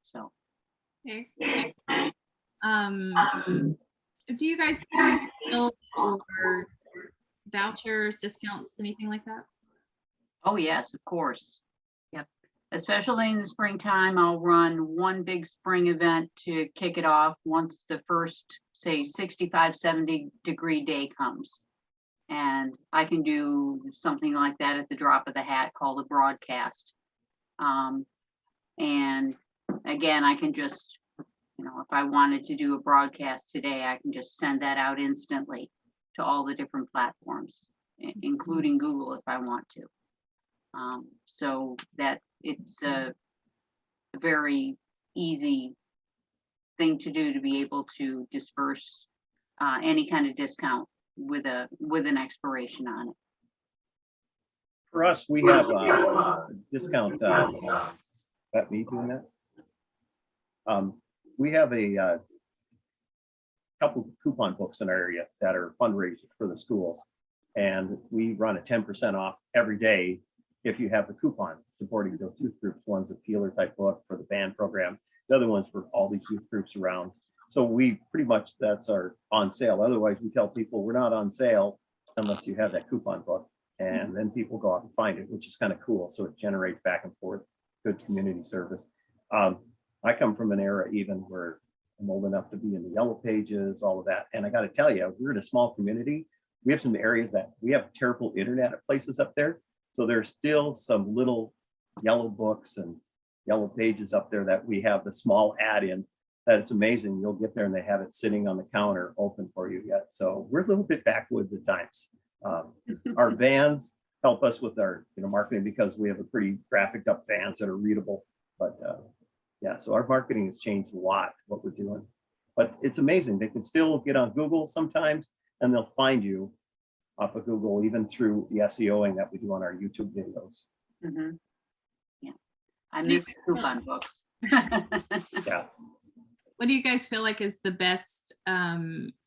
Speaker 5: So.
Speaker 1: Okay. Do you guys do sales or vouchers, discounts, anything like that?
Speaker 5: Oh, yes, of course. Yep. Especially in the springtime, I'll run one big spring event to kick it off once the first, say, 65, 70-degree day comes. And I can do something like that at the drop of the hat called a broadcast. And again, I can just, if I wanted to do a broadcast today, I can just send that out instantly to all the different platforms, including Google if I want to. So that it's a very easy thing to do to be able to disperse any kind of discount with an expiration on it.
Speaker 2: For us, we have a discount. That me doing that? We have a couple coupon books in our area that are fundraisers for the schools. And we run a 10% off every day if you have the coupon supporting those youth groups. One's a peeler type book for the band program. The other one's for all these youth groups around. So we pretty much, that's our on sale. Otherwise, we tell people we're not on sale unless you have that coupon book. And then people go out and find it, which is kind of cool. So it generates back and forth, good community service. I come from an era even where I'm old enough to be in the yellow pages, all of that. And I got to tell you, we're in a small community. We have some areas that we have terrible internet at places up there. So there's still some little yellow books and yellow pages up there that we have the small ad in. That it's amazing. You'll get there and they have it sitting on the counter open for you yet. So we're a little bit backwoods at times. Our vans help us with our marketing because we have a pretty graphic up vans that are readable. But yeah, so our marketing has changed a lot, what we're doing. But it's amazing. They can still get on Google sometimes and they'll find you off of Google, even through the SEOing that we do on our YouTube videos.
Speaker 5: Mhm. Yeah, I miss coupon books.
Speaker 2: Yeah.
Speaker 1: What do you guys feel like is the best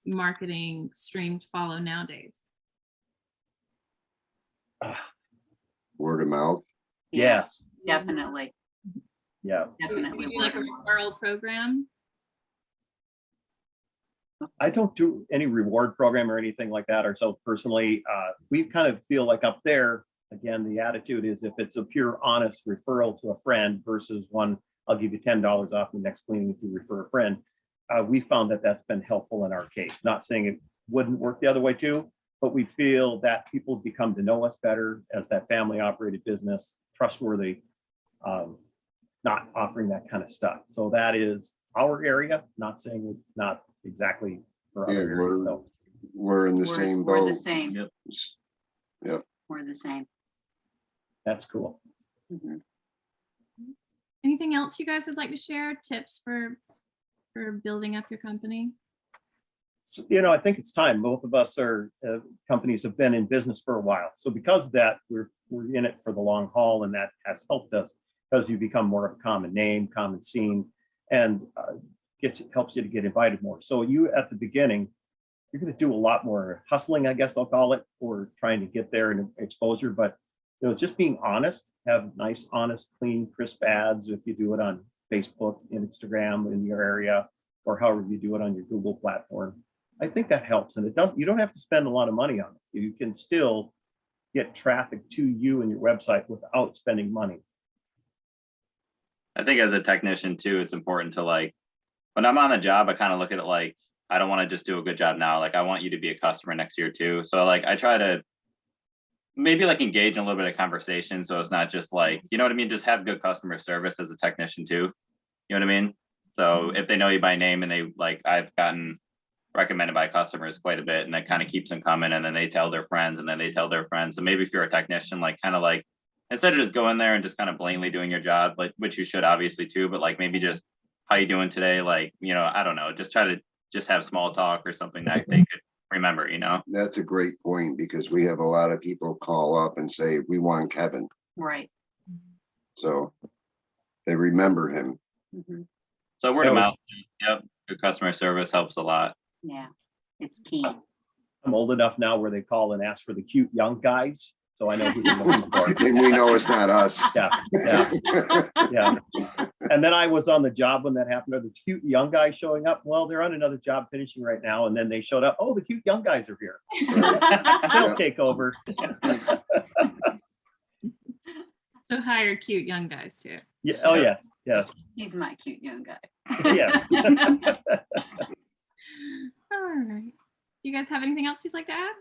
Speaker 1: marketing stream to follow nowadays?
Speaker 4: Word of mouth.
Speaker 5: Yeah,
Speaker 2: Yes.
Speaker 5: definitely,
Speaker 2: Yeah.
Speaker 1: Do
Speaker 5: definitely.
Speaker 1: you do like a
Speaker 5: word of mouth.
Speaker 1: referral program?
Speaker 2: I don't do any reward program or anything like that ourselves personally. We kind of feel like up there, again, the attitude is if it's a pure honest referral to a friend versus one, I'll give you $10 off the next cleaning if you refer a friend. We found that that's been helpful in our case. Not saying it wouldn't work the other way too, but we feel that people become to know us better as that family operated business, trustworthy, not offering that kind of stuff. So that is our area, not saying it's not exactly for
Speaker 4: Yeah,
Speaker 2: other areas though.
Speaker 4: we're in the
Speaker 5: We're-
Speaker 4: same
Speaker 5: We're the
Speaker 4: boat.
Speaker 5: same,
Speaker 3: Yep.
Speaker 5: we're the same.
Speaker 2: That's cool.
Speaker 5: Mhm.
Speaker 1: Anything else you guys would like to share? Tips for building up your company?
Speaker 2: So, I think it's time. Both of us are companies have been in business for a while. So because of that, we're in it for the long haul, and that has helped us because you become more of a common name, common scene, and helps you to get invited more. So you at the beginning, you're going to do a lot more hustling, I guess I'll call it, or trying to get there and exposure. But just being honest, have nice, honest, clean, crisp ads. If you do it on Facebook and Instagram in your area, or however you do it on your Google platform, I think that helps. And you don't have to spend a lot of money on it. You can still get traffic to you and your website without spending money.
Speaker 3: I think as a technician too, it's important to when I'm on a job, I kind of look at it like, I don't want to just do a good job now. Like I want you to be a customer next year too. So I try to maybe engage in a little bit of conversation. So it's not just you know what I mean? Just have good customer service as a technician too. You know what I mean? So if they know you by name and they I've gotten recommended by customers quite a bit, and that kind of keeps them coming, and then they tell their friends and then they tell their friends. So maybe if you're a technician, instead of just going there and just kind of blatantly doing your job, which you should obviously too, but maybe just how you doing today? I don't know, just try to just have small talk or something that they could remember,
Speaker 4: That's a great point because we have a lot of people call up and say, we want Kevin.
Speaker 5: Right.
Speaker 4: So they remember him.
Speaker 5: Mhm.
Speaker 3: So word of mouth, yep, good customer service helps a lot.
Speaker 5: Yeah, it's key.
Speaker 2: I'm old enough now where they call and ask for the cute young guys. So I know who they're looking for.
Speaker 4: And we know it's not us.
Speaker 2: Yeah. And then I was on the job when that happened. Are the cute young guys showing up? Well, they're on another job finishing right now. And then they showed up. Oh, the cute young guys are here. They'll take over.
Speaker 1: So hire cute young guys too.
Speaker 2: Yeah. Oh, yes. Yes.
Speaker 5: He's my cute young guy.
Speaker 2: Yes.
Speaker 1: All right. Do you guys have anything else you'd like to add?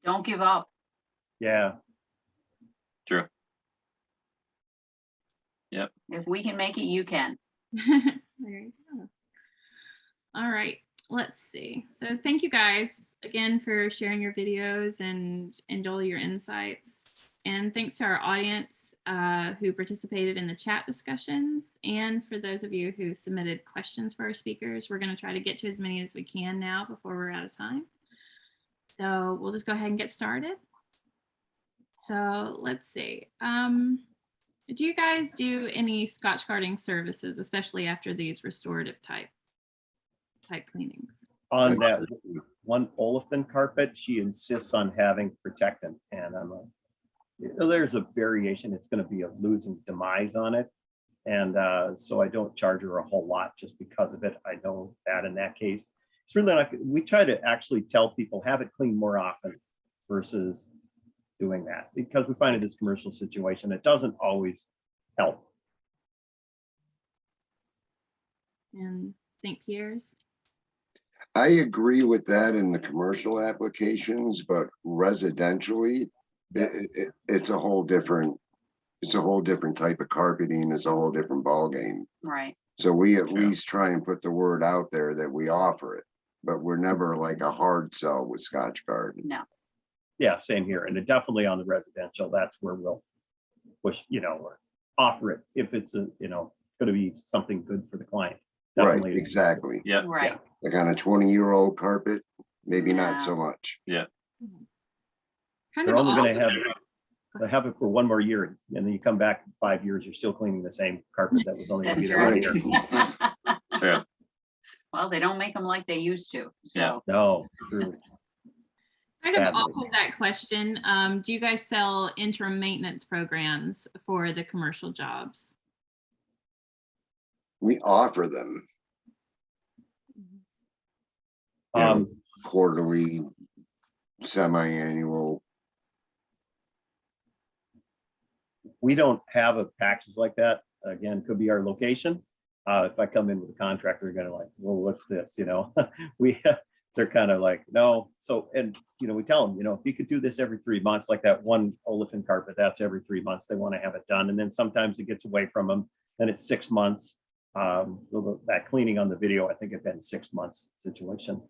Speaker 5: Don't give up.
Speaker 2: Yeah.
Speaker 3: True.
Speaker 5: If we can make it, you can.
Speaker 1: There you go. All right. Let's see. So thank you guys again for sharing your videos and all your insights. And thanks to our audience who participated in the chat discussions. And for those of you who submitted questions for our speakers, we're going to try to get to as many as we can now before we're out of time. So we'll just go ahead and get started. So let's see. Do you guys do any Scotch guarding services, especially after these restorative type type cleanings.
Speaker 2: On that one olefin carpet, she insists on having protectant, and I'm like, there's a variation. It's going to be a losing demise on it. And so I don't charge her a whole lot just because of it. I know that in that case, it's really not, we try to actually tell people have it cleaned more often versus doing that, because we find in this commercial situation, it doesn't always help.
Speaker 1: And St. Pierre's.
Speaker 4: I agree with that in the commercial applications, but residentially, it's a whole different, type of carpeting. It's a whole different ballgame.
Speaker 5: Right.
Speaker 4: So we at least try and put the word out there that we offer it, but we're never like a hard sell with Scotch Guard.
Speaker 5: No.
Speaker 2: Yeah, same here. And it definitely on the residential, that's where we'll push, or offer it if it's going to be something good for the client.
Speaker 4: Right,
Speaker 2: Definitely.
Speaker 4: exactly.
Speaker 3: Yeah.
Speaker 5: Right.
Speaker 4: Like on a 20-year-old carpet, maybe not
Speaker 5: Yeah.
Speaker 4: so much.
Speaker 1: Kind
Speaker 2: They're
Speaker 1: of
Speaker 2: only going
Speaker 1: all-
Speaker 2: to have it for one more year, and then you come back in 5 years, you're still cleaning the same carpet that was only going to be
Speaker 5: That's
Speaker 2: there 1
Speaker 5: right.
Speaker 2: year.
Speaker 3: True.
Speaker 5: Well, they don't make them like they used to. So
Speaker 2: No, true.
Speaker 1: Kind of
Speaker 2: Sadly.
Speaker 1: off of that question, do you guys sell interim maintenance programs for the commercial jobs?
Speaker 4: We offer them quarterly, semi-annual.
Speaker 2: We don't have a package like that. Again, could be our location. If I come in with a contractor, they're gonna like, well, what's this? They're kind of like, no. So, and we tell them, if you could do this every 3 months, like that one olefin carpet, that's every 3 months. They want to have it done, and then sometimes it gets away from them. Then it's 6 months. That cleaning on the video, I think it's been 6 months situation.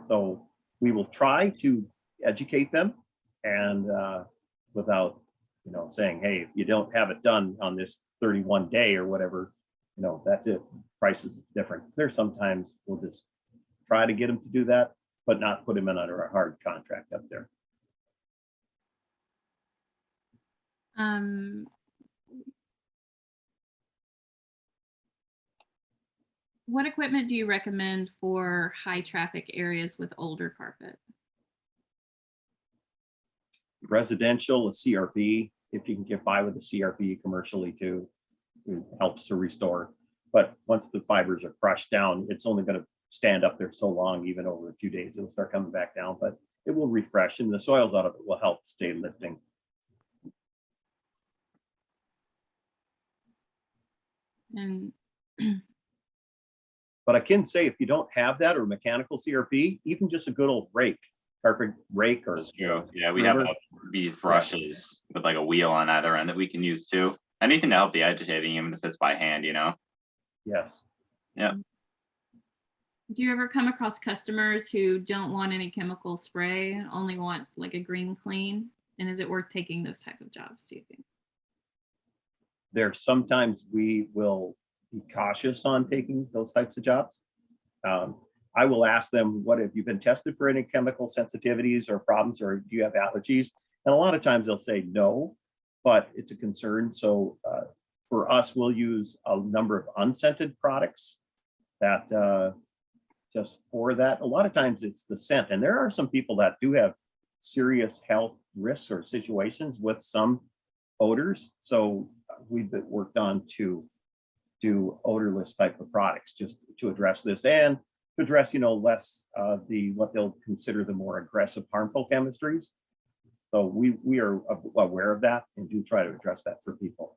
Speaker 2: So we will try to educate them, and without saying, hey, if you don't have it done on this 31 day or whatever, that's it. Price is different. There's sometimes we'll just try to get them to do that, but not put them in under a hard contract up there.
Speaker 1: What equipment do you recommend for high traffic areas with older carpet?
Speaker 2: Residential, a CRP, if you can get by with a CRP commercially too, it helps to restore. But once the fibers are crushed down, it's only going to stand up there so long, even over a few days, it'll start coming back down, but it will refresh, and the soils out of it will help stay lifting.
Speaker 1: And
Speaker 2: But I can say, if you don't have that or mechanical CRP, even just a good old rake, carpet rake, or
Speaker 3: That's true. Yeah, we have these brushes with like a wheel on either end that we can use too. Anything to help the agitating, even if it's by hand,
Speaker 2: yes.
Speaker 3: Yeah.
Speaker 1: do you ever come across customers who don't want any chemical spray, only want like a green clean? And is it worth taking those type of jobs, do you think?
Speaker 2: There sometimes we will be cautious on taking those types of jobs. I will ask them, what have you been tested for any chemical sensitivities or problems, or do you have allergies? And a lot of times they'll say no, but it's a concern. So for us, we'll use a number of unscented products that just for that. A lot of times it's the scent, and there are some people that do have serious health risks or situations with some odors. So we've been worked on to do odorless type of products just to address this, and to address, less what they'll consider the more aggressive, harmful chemistries. So we are aware of that and do try to address that for people.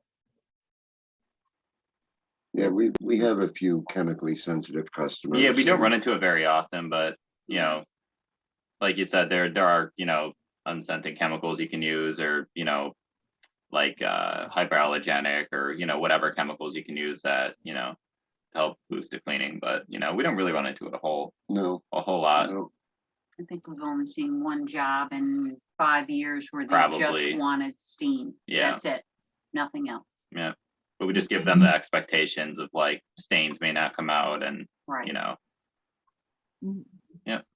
Speaker 4: Yeah, we have a few chemically sensitive customers.
Speaker 3: Yeah, we don't run into it very often, but like you said, there are unscented chemicals you can use, or like hyperallergenic, or whatever chemicals you can use that help boost the cleaning. But we don't really run into it a whole lot.
Speaker 4: No.
Speaker 5: I think we've only seen one job in 5 years where they
Speaker 3: Probably.
Speaker 5: just wanted steam.
Speaker 3: Yeah.
Speaker 5: That's it. Nothing else.
Speaker 3: Yeah, but we just give them the expectations of like stains may not come out, and
Speaker 5: Right.
Speaker 1: Mhm.
Speaker 3: Yep.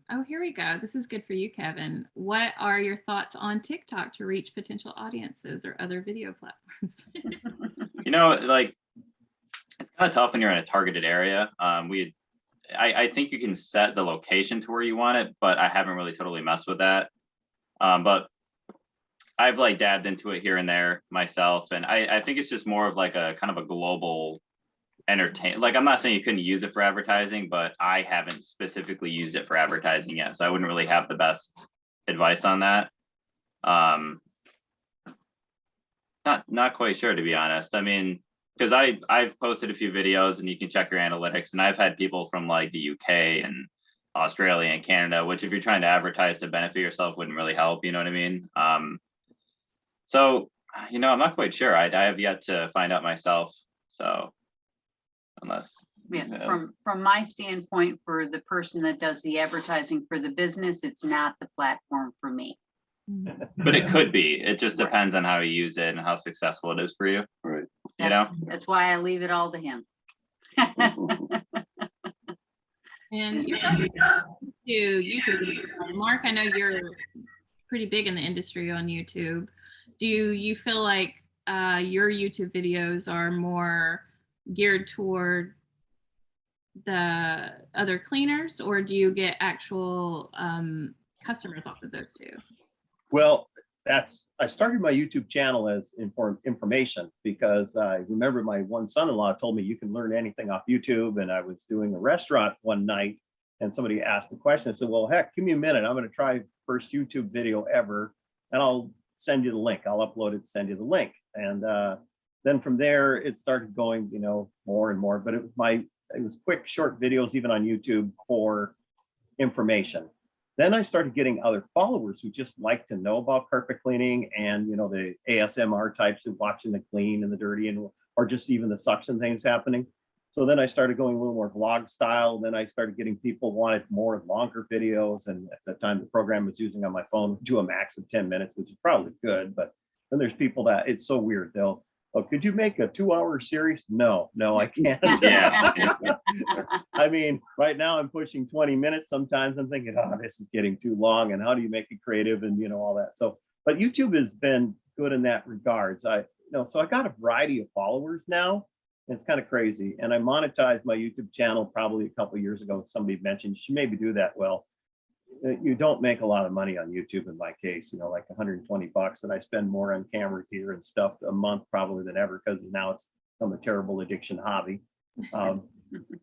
Speaker 1: Oh, here we go. This is good for you, Kevin. What are your thoughts on TikTok to reach potential audiences or other video platforms?
Speaker 3: like it's Kind of tough when you're in a targeted area. I think you can set the location to where you want it, but I haven't really totally messed with that. But I've like dabbed into it here and there myself, and I think it's just more of like a kind of a global entertain. Like, I'm not saying you couldn't use it for advertising, but I haven't specifically used it for advertising yet, so I wouldn't really have the best advice on that. Not quite sure, to be honest. I mean, because I've posted a few videos and you can check your analytics, and I've had people from like the UK and Australia and Canada, which if you're trying to advertise to benefit yourself wouldn't really help, you know what I mean? So, I'm not quite sure. I have yet to find out myself. So unless
Speaker 5: From my standpoint, for the person that does the advertising for the business, it's not the platform for me.
Speaker 3: but it could be. It just depends on how you use it and how successful it is for you.
Speaker 4: Right.
Speaker 5: That's why I leave it all to him.
Speaker 1: And you're really to YouTube. Mark, I know you're pretty big in the industry on YouTube. Do you feel like your YouTube videos are more geared toward the other cleaners, or do you get actual customers off of those two?
Speaker 2: Well, I started my YouTube channel as information because I remember my one son-in-law told me you can learn anything off YouTube. And I was doing a restaurant one night and somebody asked a question. I said, well, heck, give me a minute. I'm going to try first YouTube video ever and I'll send you the link. I'll upload it, send you the link. And then from there, it started going, more and more, but it was quick, short videos, even on YouTube for information. Then I started getting other followers who just like to know about carpet cleaning and, the ASMR types of watching the clean and the dirty or just even the suction things happening. So then I started going a little more vlog style. Then I started getting people wanted more longer videos. And at the time the program was using on my phone, do a max of 10 minutes, which is probably good. But then there's people that it's so weird. Could you make a 2-hour series? No, I can't.
Speaker 3: Yeah.
Speaker 2: I mean, right now I'm pushing 20 minutes. Sometimes I'm thinking, oh, this is getting too long. And how do you make it creative and, all that. So, but YouTube has been good in that regards. So I got a variety of followers now. It's kind of crazy. And I monetized my YouTube channel probably a couple of years ago. Somebody mentioned you should maybe do that. Well, you don't make a lot of money on YouTube in my case, like $120, and I spend more on camera gear and stuff a month probably than ever because now it's become a terrible addiction hobby.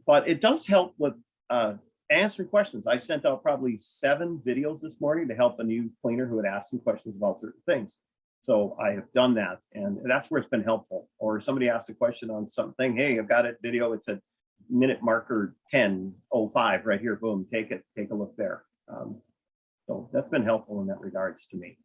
Speaker 2: But it does help with answering questions. I sent out probably 7 videos this morning to help a new cleaner who had asked some questions about certain things. So I have done that, and that's where it's been helpful. Or somebody asked a question on something, hey, I've got a video, it's a minute marker 10:05 right here, boom, take a look there. So that's been helpful in that regards to me.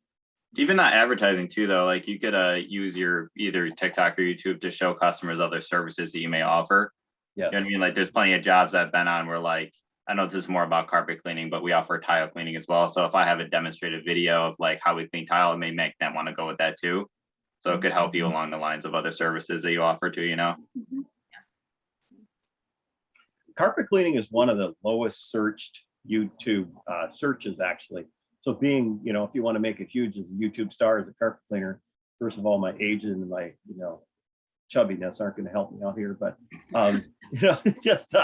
Speaker 3: Even not advertising too, though, like you could use your either TikTok or YouTube to show customers other services that you may offer.
Speaker 2: Yes.
Speaker 3: You know what I mean? Like there's plenty of jobs I've been on where like, I know this is more about carpet cleaning, but we offer tile cleaning as well. So if I have a demonstrated video of like how we clean tile, it may make them want to go with that too. So it could help you along the lines of other services that you offer too,
Speaker 2: Carpet cleaning is one of the lowest searched YouTube searches, actually. So being, if you want to make it huge as a YouTube star as a carpet cleaner, first of all, my age and my, chubbiness aren't going to help me out here. But, it's just,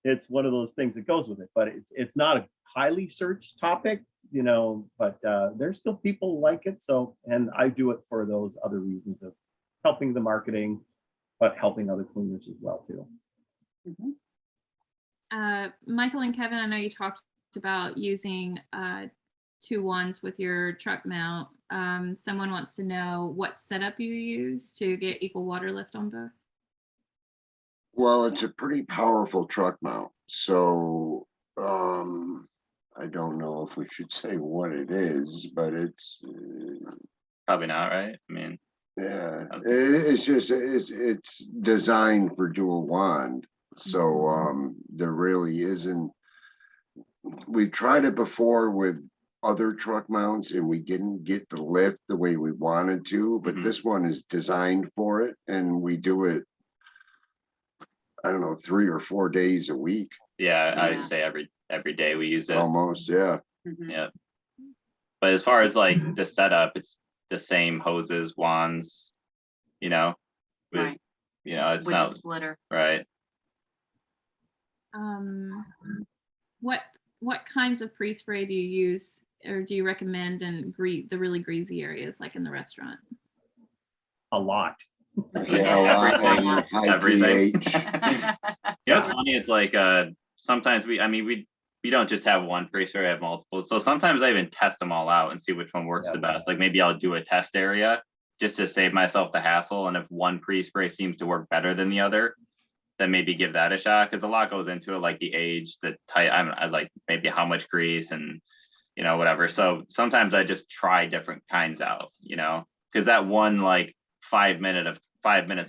Speaker 2: it's one of those things that goes with it. But it's not a highly searched topic, but there's still people who like it. So, and I do it for those other reasons of helping the marketing, but helping other cleaners as well, too.
Speaker 5: Mhm.
Speaker 1: Michael and Kevin, I know you talked about using 2 wands with your truck mount. Someone wants to know what setup you use to get equal water lift on both.
Speaker 4: Well, it's a pretty powerful truck mount. So I don't know if we should say what it is, but it's
Speaker 3: Probably not, right? I mean,
Speaker 4: yeah, it's designed for dual wand. So there really isn't. We've tried it before with other truck mounts and we didn't get the lift the way we wanted to, but this one is designed for it, and we do it, I don't know, 3 or 4 days a week.
Speaker 3: yeah, I would say every day we use it.
Speaker 4: Almost, yeah.
Speaker 3: Yeah. But as far as like the setup, it's the same hoses, wands, with
Speaker 5: Right.
Speaker 3: You know, it's
Speaker 5: with a
Speaker 3: not
Speaker 5: splitter.
Speaker 3: right.
Speaker 1: What kinds of pre-spray do you use or do you recommend in the really greasy areas like in the restaurant?
Speaker 2: A lot.
Speaker 4: Yeah, a lot of
Speaker 3: Everything.
Speaker 4: high
Speaker 3: Everything.
Speaker 4: pH.
Speaker 3: Yeah, it's funny. It's like sometimes we don't just have one pre-spray, we have multiple. So sometimes I even test them all out and see which one works the best. Like maybe I'll do a test area just to save myself the hassle. And if one pre-spray seems to work better than the other, then maybe give that a shot, because a lot goes into it, like the age, the type, I like maybe how much grease and whatever. So sometimes I just try different kinds out, because that one like 5 minutes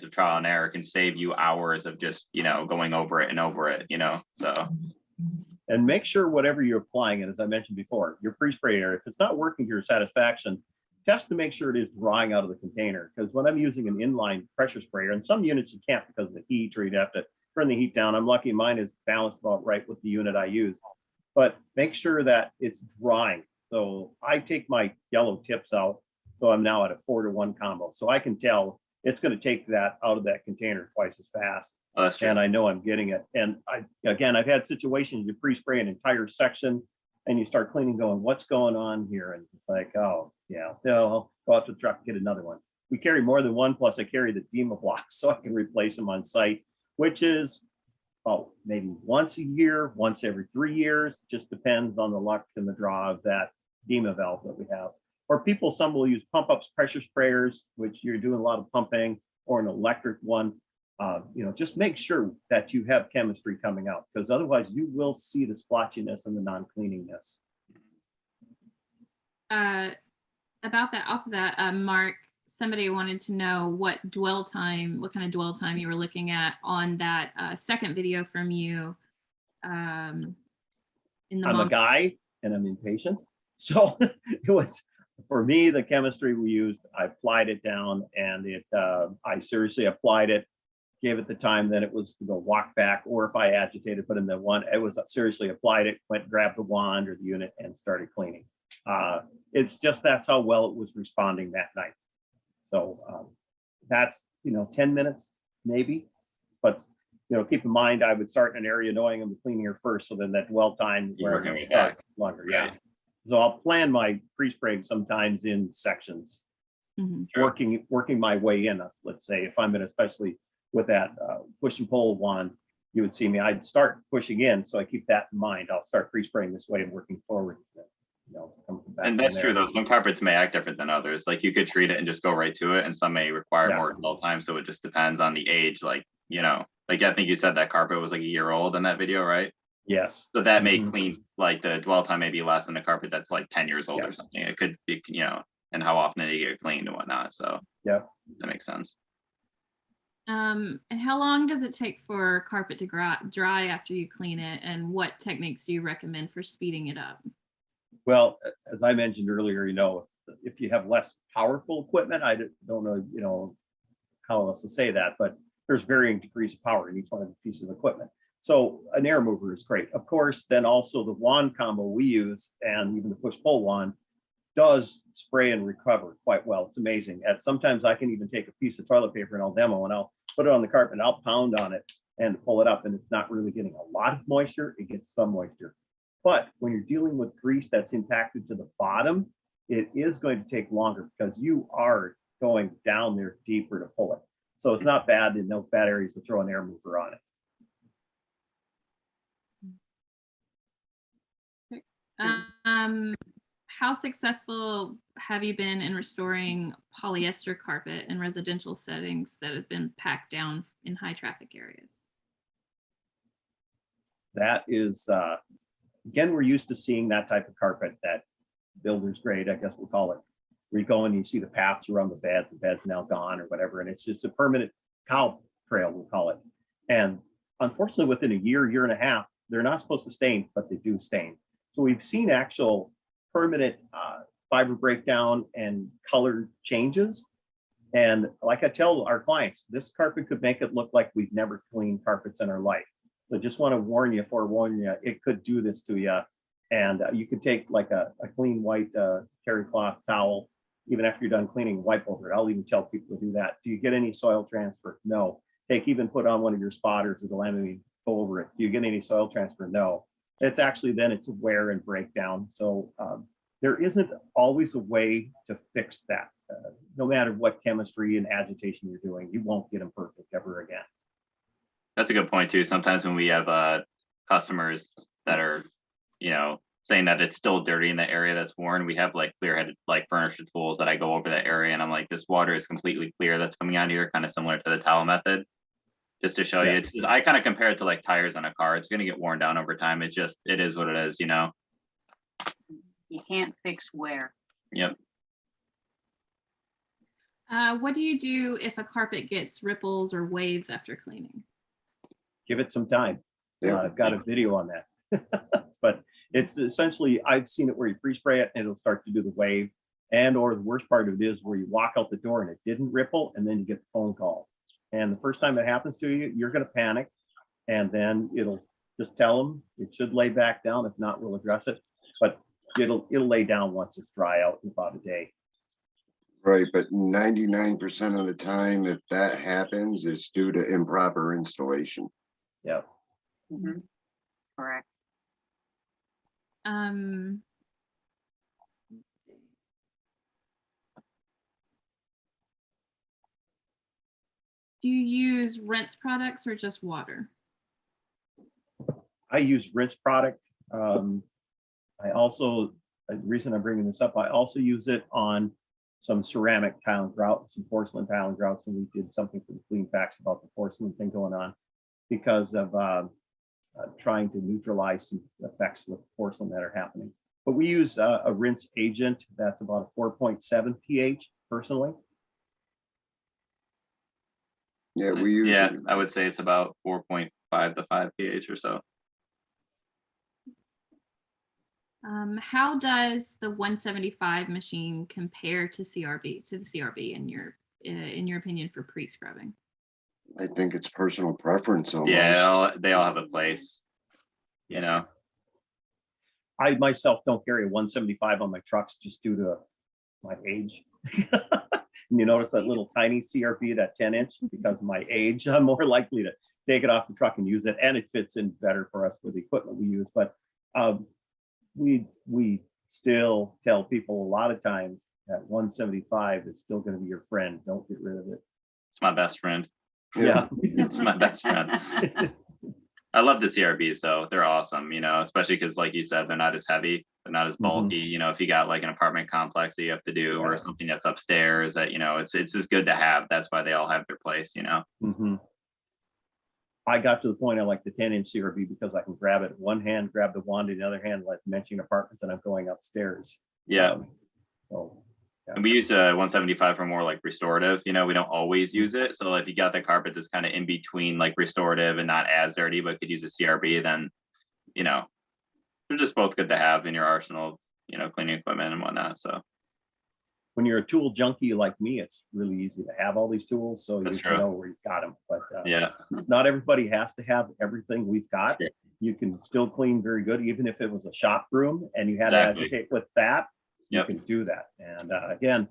Speaker 3: of trial and error can save you hours of just going over it and over it, so.
Speaker 2: And make sure whatever you're applying, and as I mentioned before, your pre-spray area, if it's not working to your satisfaction, test to make sure it is drying out of the container. Because when I'm using an inline pressure sprayer, and some units you can't because of the heat, or you'd have to turn the heat down. I'm lucky mine is balanced about right with the unit I use. But make sure that it's drying. So I take my yellow tips out. So I'm now at a 4-to-1 combo. So I can tell it's going to take that out of that container twice as fast.
Speaker 3: Oh, that's true.
Speaker 2: And I know I'm getting it. And I've had situations you pre-spray an entire section and you start cleaning going, what's going on here? And it's like, oh yeah, no, go out to the truck and get another one. We carry more than one, plus I carry the DEMA blocks so I can replace them on site, which is maybe once a year, once every 3 years, just depends on the luck and the draw of that DEMA valve that we have. Or some will use pump ups, pressure sprayers, which you're doing a lot of pumping, or an electric one. Just make sure that you have chemistry coming out, because otherwise you will see the splotchiness and the non-cleaningness.
Speaker 1: Off of that, Mark, somebody wanted to know what kind of dwell time you were looking at on that second video from you. I'm
Speaker 2: a guy and I'm impatient. So it was, for me, the chemistry we used, I applied it down, and I seriously applied it, gave it the time, then it was to go walk back, or if I agitated, put in the one, it was seriously applied it, went, grabbed the wand or the unit and started cleaning. It's just, that's how well it was responding that night. So that's, 10 minutes maybe, but keep in mind, I would start in an area knowing I'm cleaning here first, so then that dwell time where I'm going to start longer.
Speaker 3: Right.
Speaker 2: Yeah. So I'll plan my pre-spraying sometimes in sections, working my way in. Let's say if I'm in, especially with that push and pull wand, you would see me, I'd start pushing in. So I keep that in mind. I'll start pre-spraying this way and working forward.
Speaker 3: And that's true though. Some carpets may act different than others. Like you could treat it and just go right to it, and some may require more dwell time. So it just depends on the age. Like, I think you said that carpet was like a year old in that video, right?
Speaker 2: Yes.
Speaker 3: So that may clean, like the dwell time may be less than a carpet that's like 10 years old or something. It could be, and how often do you get cleaned and whatnot. So
Speaker 2: yeah,
Speaker 3: that makes sense.
Speaker 1: And how long does it take for carpet to dry after you clean it? And what techniques do you recommend for speeding it up?
Speaker 2: Well, as I mentioned earlier, if you have less powerful equipment, I don't know, how else to say that, but there's varying degrees of power in each one of the pieces of equipment. So an air mover is great. Of course, then also the wand combo we use, and even the push-pull wand, does spray and recover quite well. It's amazing. And sometimes I can even take a piece of toilet paper and I'll demo and I'll put it on the carpet and I'll pound on it and pull it up, and it's not really getting a lot of moisture. It gets some moisture. But when you're dealing with grease that's impacted to the bottom, it is going to take longer because you are going down there deeper to pull it. So it's not bad in those bad areas to throw an air mover on it.
Speaker 1: How successful have you been in restoring polyester carpet in residential settings that have been packed down in high traffic areas?
Speaker 2: That is, again, we're used to seeing that type of carpet, that builder's grade, I guess we'll call it, where you go and you see the paths around the bed's now gone or whatever, and it's just a permanent cow trail, we'll call it. And unfortunately, within a year and a half, they're not supposed to stain, but they do stain. So we've seen actual permanent fiber breakdown and color changes. And like I tell our clients, this carpet could make it look like we've never cleaned carpets in our life. So just want to forewarn you, it could do this to you. And you could take like a clean white terry cloth towel, even after you're done cleaning, wipe over it. I'll even tell people to do that. Do you get any soil transfer? No. even put on one of your spotters or the laminate, go over it. Do you get any soil transfer? No. It's actually then it's a wear and breakdown. So there isn't always a way to fix that. No matter what chemistry and agitation you're doing, you won't get them perfect ever again.
Speaker 3: That's a good point too. Sometimes when we have customers that are, saying that it's still dirty in the area that's worn, we have like clear-headed like furniture tools that I go over that area and I'm like, this water is completely clear that's coming out here, kind of similar to the towel method. Just to show you, it's just, I kind of compare it to like tires on a car. It's going to get worn down over time. It is what it is,
Speaker 5: You can't fix wear.
Speaker 3: Yep.
Speaker 1: What do you do if a carpet gets ripples or waves after cleaning?
Speaker 2: Give it some time.
Speaker 4: Yeah.
Speaker 2: I've got a video on that. But it's essentially, I've seen it where you pre-spray it and it'll start to do the wave. And or the worst part of it is where you walk out the door and it didn't ripple and then you get the phone call. And the first time it happens to you, you're going to panic. And then it'll just tell them it should lay back down. If not, we'll address it. But it'll lay down once it's dry out in about a day.
Speaker 4: Right, but 99% of the time, if that happens, it's due to improper installation.
Speaker 2: Yeah.
Speaker 5: Mhm. Correct.
Speaker 1: Let's see. Do you use rinse products or just water?
Speaker 2: I use rinse product. I also, the reason I'm bringing this up, I also use it on some ceramic tile and grout, some porcelain tile and grouts, and we did something for the clean facts about the porcelain thing going on because of trying to neutralize some effects with porcelain that are happening. But we use a rinse agent that's about a 4.7 pH personally.
Speaker 4: Yeah, we use.
Speaker 3: Yeah, I would say it's about 4.5 to 5 pH or so.
Speaker 1: How does the 175 machine compare to the CRB in your opinion for pre-scrubbing?
Speaker 4: I think it's personal preference almost.
Speaker 3: Yeah, they all have a place,
Speaker 2: I myself don't carry a 175 on my trucks just due to my age. And you notice that little tiny CRB, that 10-inch, because of my age, I'm more likely to take it off the truck and use it, and it fits in better for us for the equipment we use. But we still tell people a lot of times that 175 is still going to be your friend. Don't get rid of it.
Speaker 3: It's my best friend.
Speaker 2: Yeah.
Speaker 3: It's my best friend. I love the CRBs, so they're awesome, especially because like you said, they're not as heavy, they're not as bulky. If you got like an apartment complex that you have to do or something that's upstairs that, it's just good to have. That's why they all have their place,
Speaker 2: I got to the point I like the 10-inch CRB because I can grab it in one hand, grab the wand in the other hand, like mentioning apartments, and I'm going upstairs.
Speaker 3: Yeah.
Speaker 2: Yeah.
Speaker 3: And we use a 175 for more like restorative, we don't always use it. So if you got the carpet that's kind of in between like restorative and not as dirty, but could use a CRB, then, they're just both good to have in your arsenal of, cleaning equipment and whatnot. So
Speaker 2: when you're a tool junkie like me, it's really easy to have all these tools, so you know where you've got them. But not everybody has to have everything we've got. Sure. You can still clean very good, even if it was a shop broom and you had to agitate with that. You can do that. And again,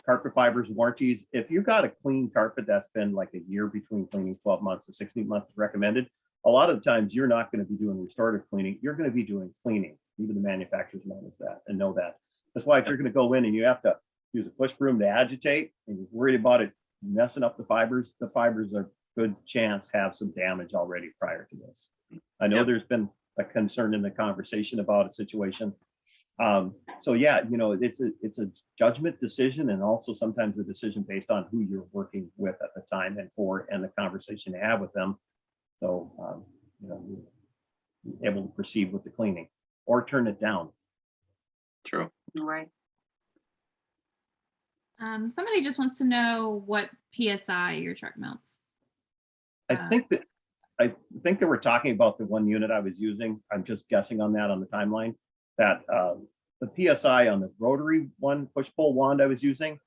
Speaker 2: carpet fibers, warranties. If you got a clean carpet that's been like a year between cleaning, 12 months to 16 months is recommended. A lot of the times you're not going to be doing restorative cleaning. You're going to be doing cleaning. Even the manufacturers notice that and know that. That's why if you're going to go in and you have to use a push broom to agitate and you're worried about it messing up the fibers are good chance have some damage already prior to this. I know there's been a concern in the conversation about a situation. So yeah, it's a judgment decision and also sometimes a decision based on who you're working with at the time and the conversation you have with them. So, you're able to proceed with the cleaning or turn it down.
Speaker 3: True.
Speaker 5: Right.
Speaker 1: Somebody just wants to know what PSI your truck mounts.
Speaker 2: I think that we're talking about the one unit I was using. I'm just guessing on that on the timeline that the PSI on the rotary one push-pull wand I was using,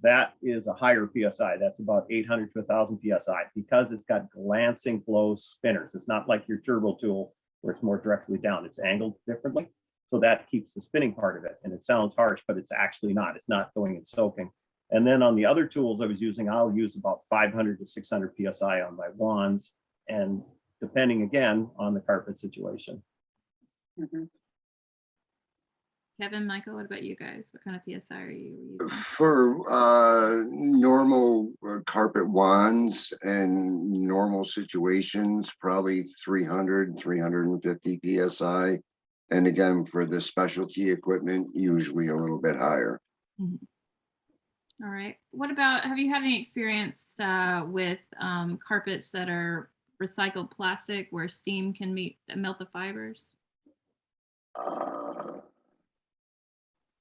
Speaker 2: that is a higher PSI. That's about 800 to 1,000 PSI because it's got glancing flow spinners. It's not like your turbo tool where it's more directly down. It's angled differently. So that keeps the spinning part of it. And it sounds harsh, but it's actually not. It's not going and soaking. And then on the other tools I was using, I'll use about 500 to 600 PSI on my wands, and depending again on the carpet situation.
Speaker 5: Mhm.
Speaker 1: Kevin, Michael, what about you guys? What kind of PSI are you using?
Speaker 4: For normal carpet wands and normal situations, probably 300, 350 PSI. And again, for the specialty equipment, usually a little bit higher.
Speaker 1: Mhm. All right. What about, have you had any experience with carpets that are recycled plastic where steam can melt the fibers?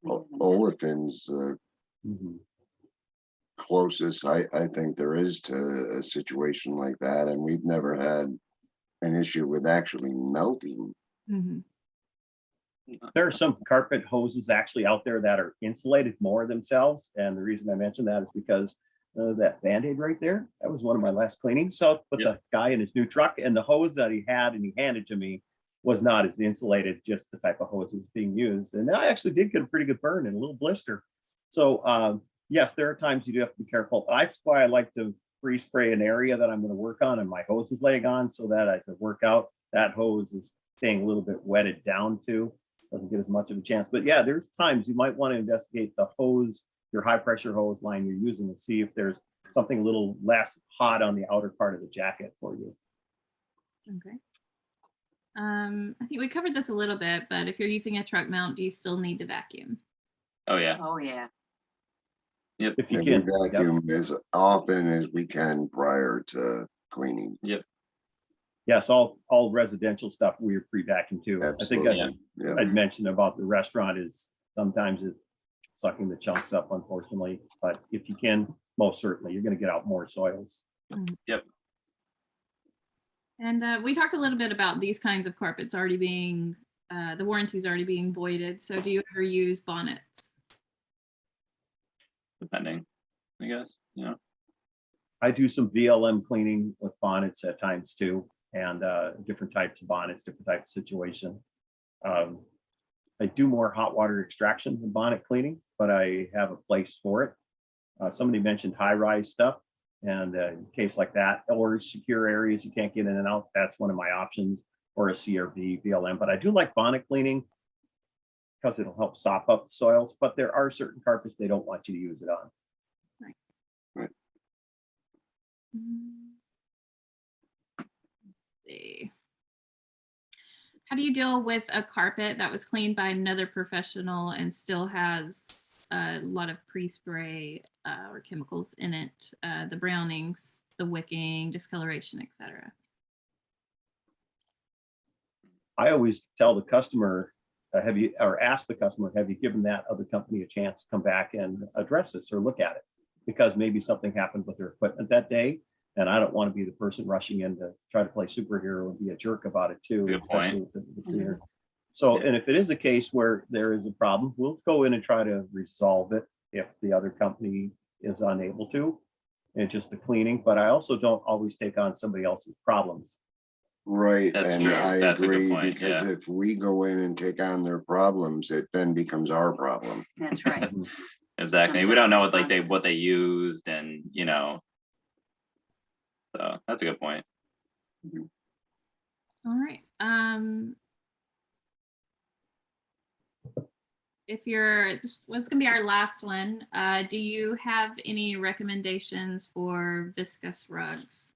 Speaker 4: Olefins,
Speaker 2: Mhm.
Speaker 4: closest I think there is to a situation like that, and we've never had an issue with actually melting.
Speaker 1: Mhm.
Speaker 2: There are some carpet hoses actually out there that are insulated more themselves. And the reason I mention that is because that Band-Aid right there, that was one of my last cleanings. So I put the guy in his new truck, and the hose that he had and he handed to me was not as insulated, just the type of hose that was being used. And I actually did get a pretty good burn and a little blister. So yes, there are times you do have to be careful. That's why I like to free spray an area that I'm going to work on and my hose is laying on, so that as I work out, that hose is staying a little bit wetted down too. Doesn't get as much of a chance. But yeah, there's times you might want to investigate the hose, your high pressure hose line you're using, to see if there's something a little less hot on the outer part of the jacket for you.
Speaker 1: Okay. I think we covered this a little bit, but if you're using a truck mount, do you still need to vacuum?
Speaker 3: Oh, yeah.
Speaker 5: Oh, yeah.
Speaker 2: If you
Speaker 4: And we
Speaker 2: can. Yep.
Speaker 4: vacuum as often as we can prior to cleaning.
Speaker 2: Yes, all residential stuff we're pre-vacuum too. I think
Speaker 4: Absolutely. Yeah.
Speaker 2: I'd mentioned about the restaurant is sometimes it's sucking the chunks up, unfortunately. But if you can, most certainly, you're going to get out more soils.
Speaker 3: Yep.
Speaker 1: And we talked a little bit about these kinds of carpets already being, the warranties already being voided. So do you ever use bonnets?
Speaker 3: Depending, I guess, you know.
Speaker 2: I do some VLM cleaning with bonnets at times too, and different types of bonnets, different types of situation. I do more hot water extraction than bonnet cleaning, but I have a place for it. Somebody mentioned high-rise stuff, and in case like that, or secure areas you can't get in and out, that's one of my options, or a CRV, VLM. But I do like bonnet cleaning because it'll help sop up the soils, but there are certain carpets they don't want you to use it on.
Speaker 1: Let's see. How do you deal with a carpet that was cleaned by another professional and still has a lot of pre-spray or chemicals in it? The brownings, the wicking, discoloration, etc.
Speaker 2: I always tell the customer, ask the customer, have you given that other company a chance to come back and address this or look at it? Because maybe something happened with their equipment that day, and I don't want to be the person rushing in to try to play superhero and be a jerk about it too,
Speaker 3: Good
Speaker 2: especially
Speaker 3: point.
Speaker 2: with the cleaner. So, and if it is a case where there is a problem, we'll go in and try to resolve it if the other company is unable to, and just the cleaning. But I also don't always take on somebody else's problems.
Speaker 4: Right,
Speaker 3: That's
Speaker 4: and
Speaker 3: true.
Speaker 4: I
Speaker 3: That's a good
Speaker 4: agree,
Speaker 3: point,
Speaker 4: because
Speaker 3: yeah.
Speaker 4: if we go in and take on their problems, it then becomes our problem.
Speaker 5: That's right.
Speaker 3: Exactly. We don't know what they used, and you know. So that's a good point.
Speaker 1: All right. If you're, this was going to be our last one. Do you have any recommendations for viscose rugs?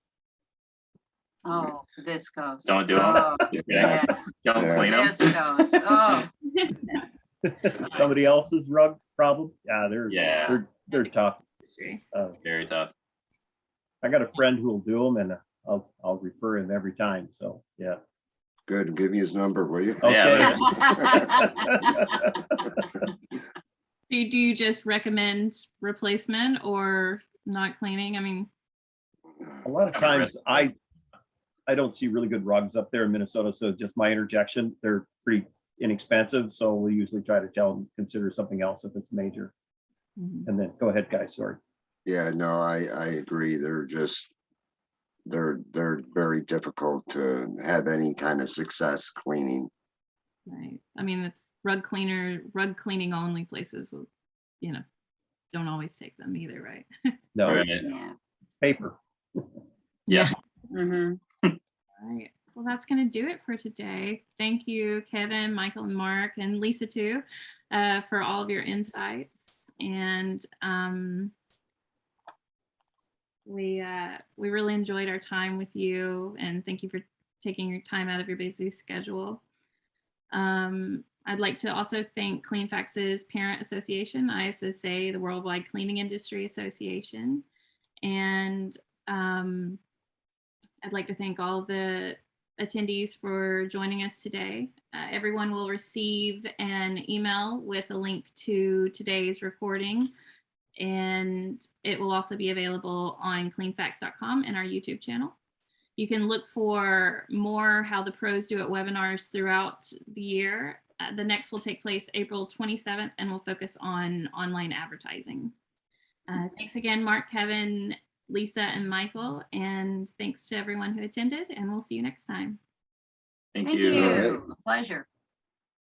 Speaker 5: Oh, viscose.
Speaker 3: Don't do them.
Speaker 5: Oh,
Speaker 3: Just kidding.
Speaker 5: yeah.
Speaker 3: Don't clean them.
Speaker 5: Viscose. Oh,
Speaker 2: Somebody else's rug problem? Yeah, they're tough.
Speaker 3: Very tough.
Speaker 2: I got a friend who will do them, and I'll refer him every time. So yeah.
Speaker 4: Good, give me his number, will you?
Speaker 2: Okay.
Speaker 1: So do you just recommend replacement or not cleaning? I mean,
Speaker 2: A lot of times I don't see really good rugs up there in Minnesota. So just my interjection, they're pretty inexpensive. So we usually try to tell them consider something else if it's major. And then go ahead, guys. Sorry.
Speaker 4: Yeah, no, I agree. They're very difficult to have any kind of success cleaning.
Speaker 1: right. I mean, it's rug cleaning only places, you know, don't always take them either, right?
Speaker 2: No,
Speaker 3: Right.
Speaker 5: Yeah.
Speaker 2: paper.
Speaker 3: Yeah.
Speaker 5: Mhm.
Speaker 1: All right. Well, that's going to do it for today. Thank you, Kevin, Michael, and Mark, and Lisa too, for all of your insights. And we really enjoyed our time with you, and thank you for taking your time out of your busy schedule. I'd like to also thank CleanFacts's parent association, ISSA, the Worldwide Cleaning Industry Association, and I'd like to thank all the attendees for joining us today. Everyone will receive an email with a link to today's recording, and it will also be available on cleanfacts.com and our YouTube channel. You can look for more How the Pros Do It webinars throughout the year. The next will take place April 27th and will focus on online advertising. Thanks again, Mark, Kevin, Lisa, and Michael, and thanks to everyone who attended, and we'll see you next time.
Speaker 3: Thank
Speaker 5: Thank
Speaker 3: you.
Speaker 5: you. Pleasure.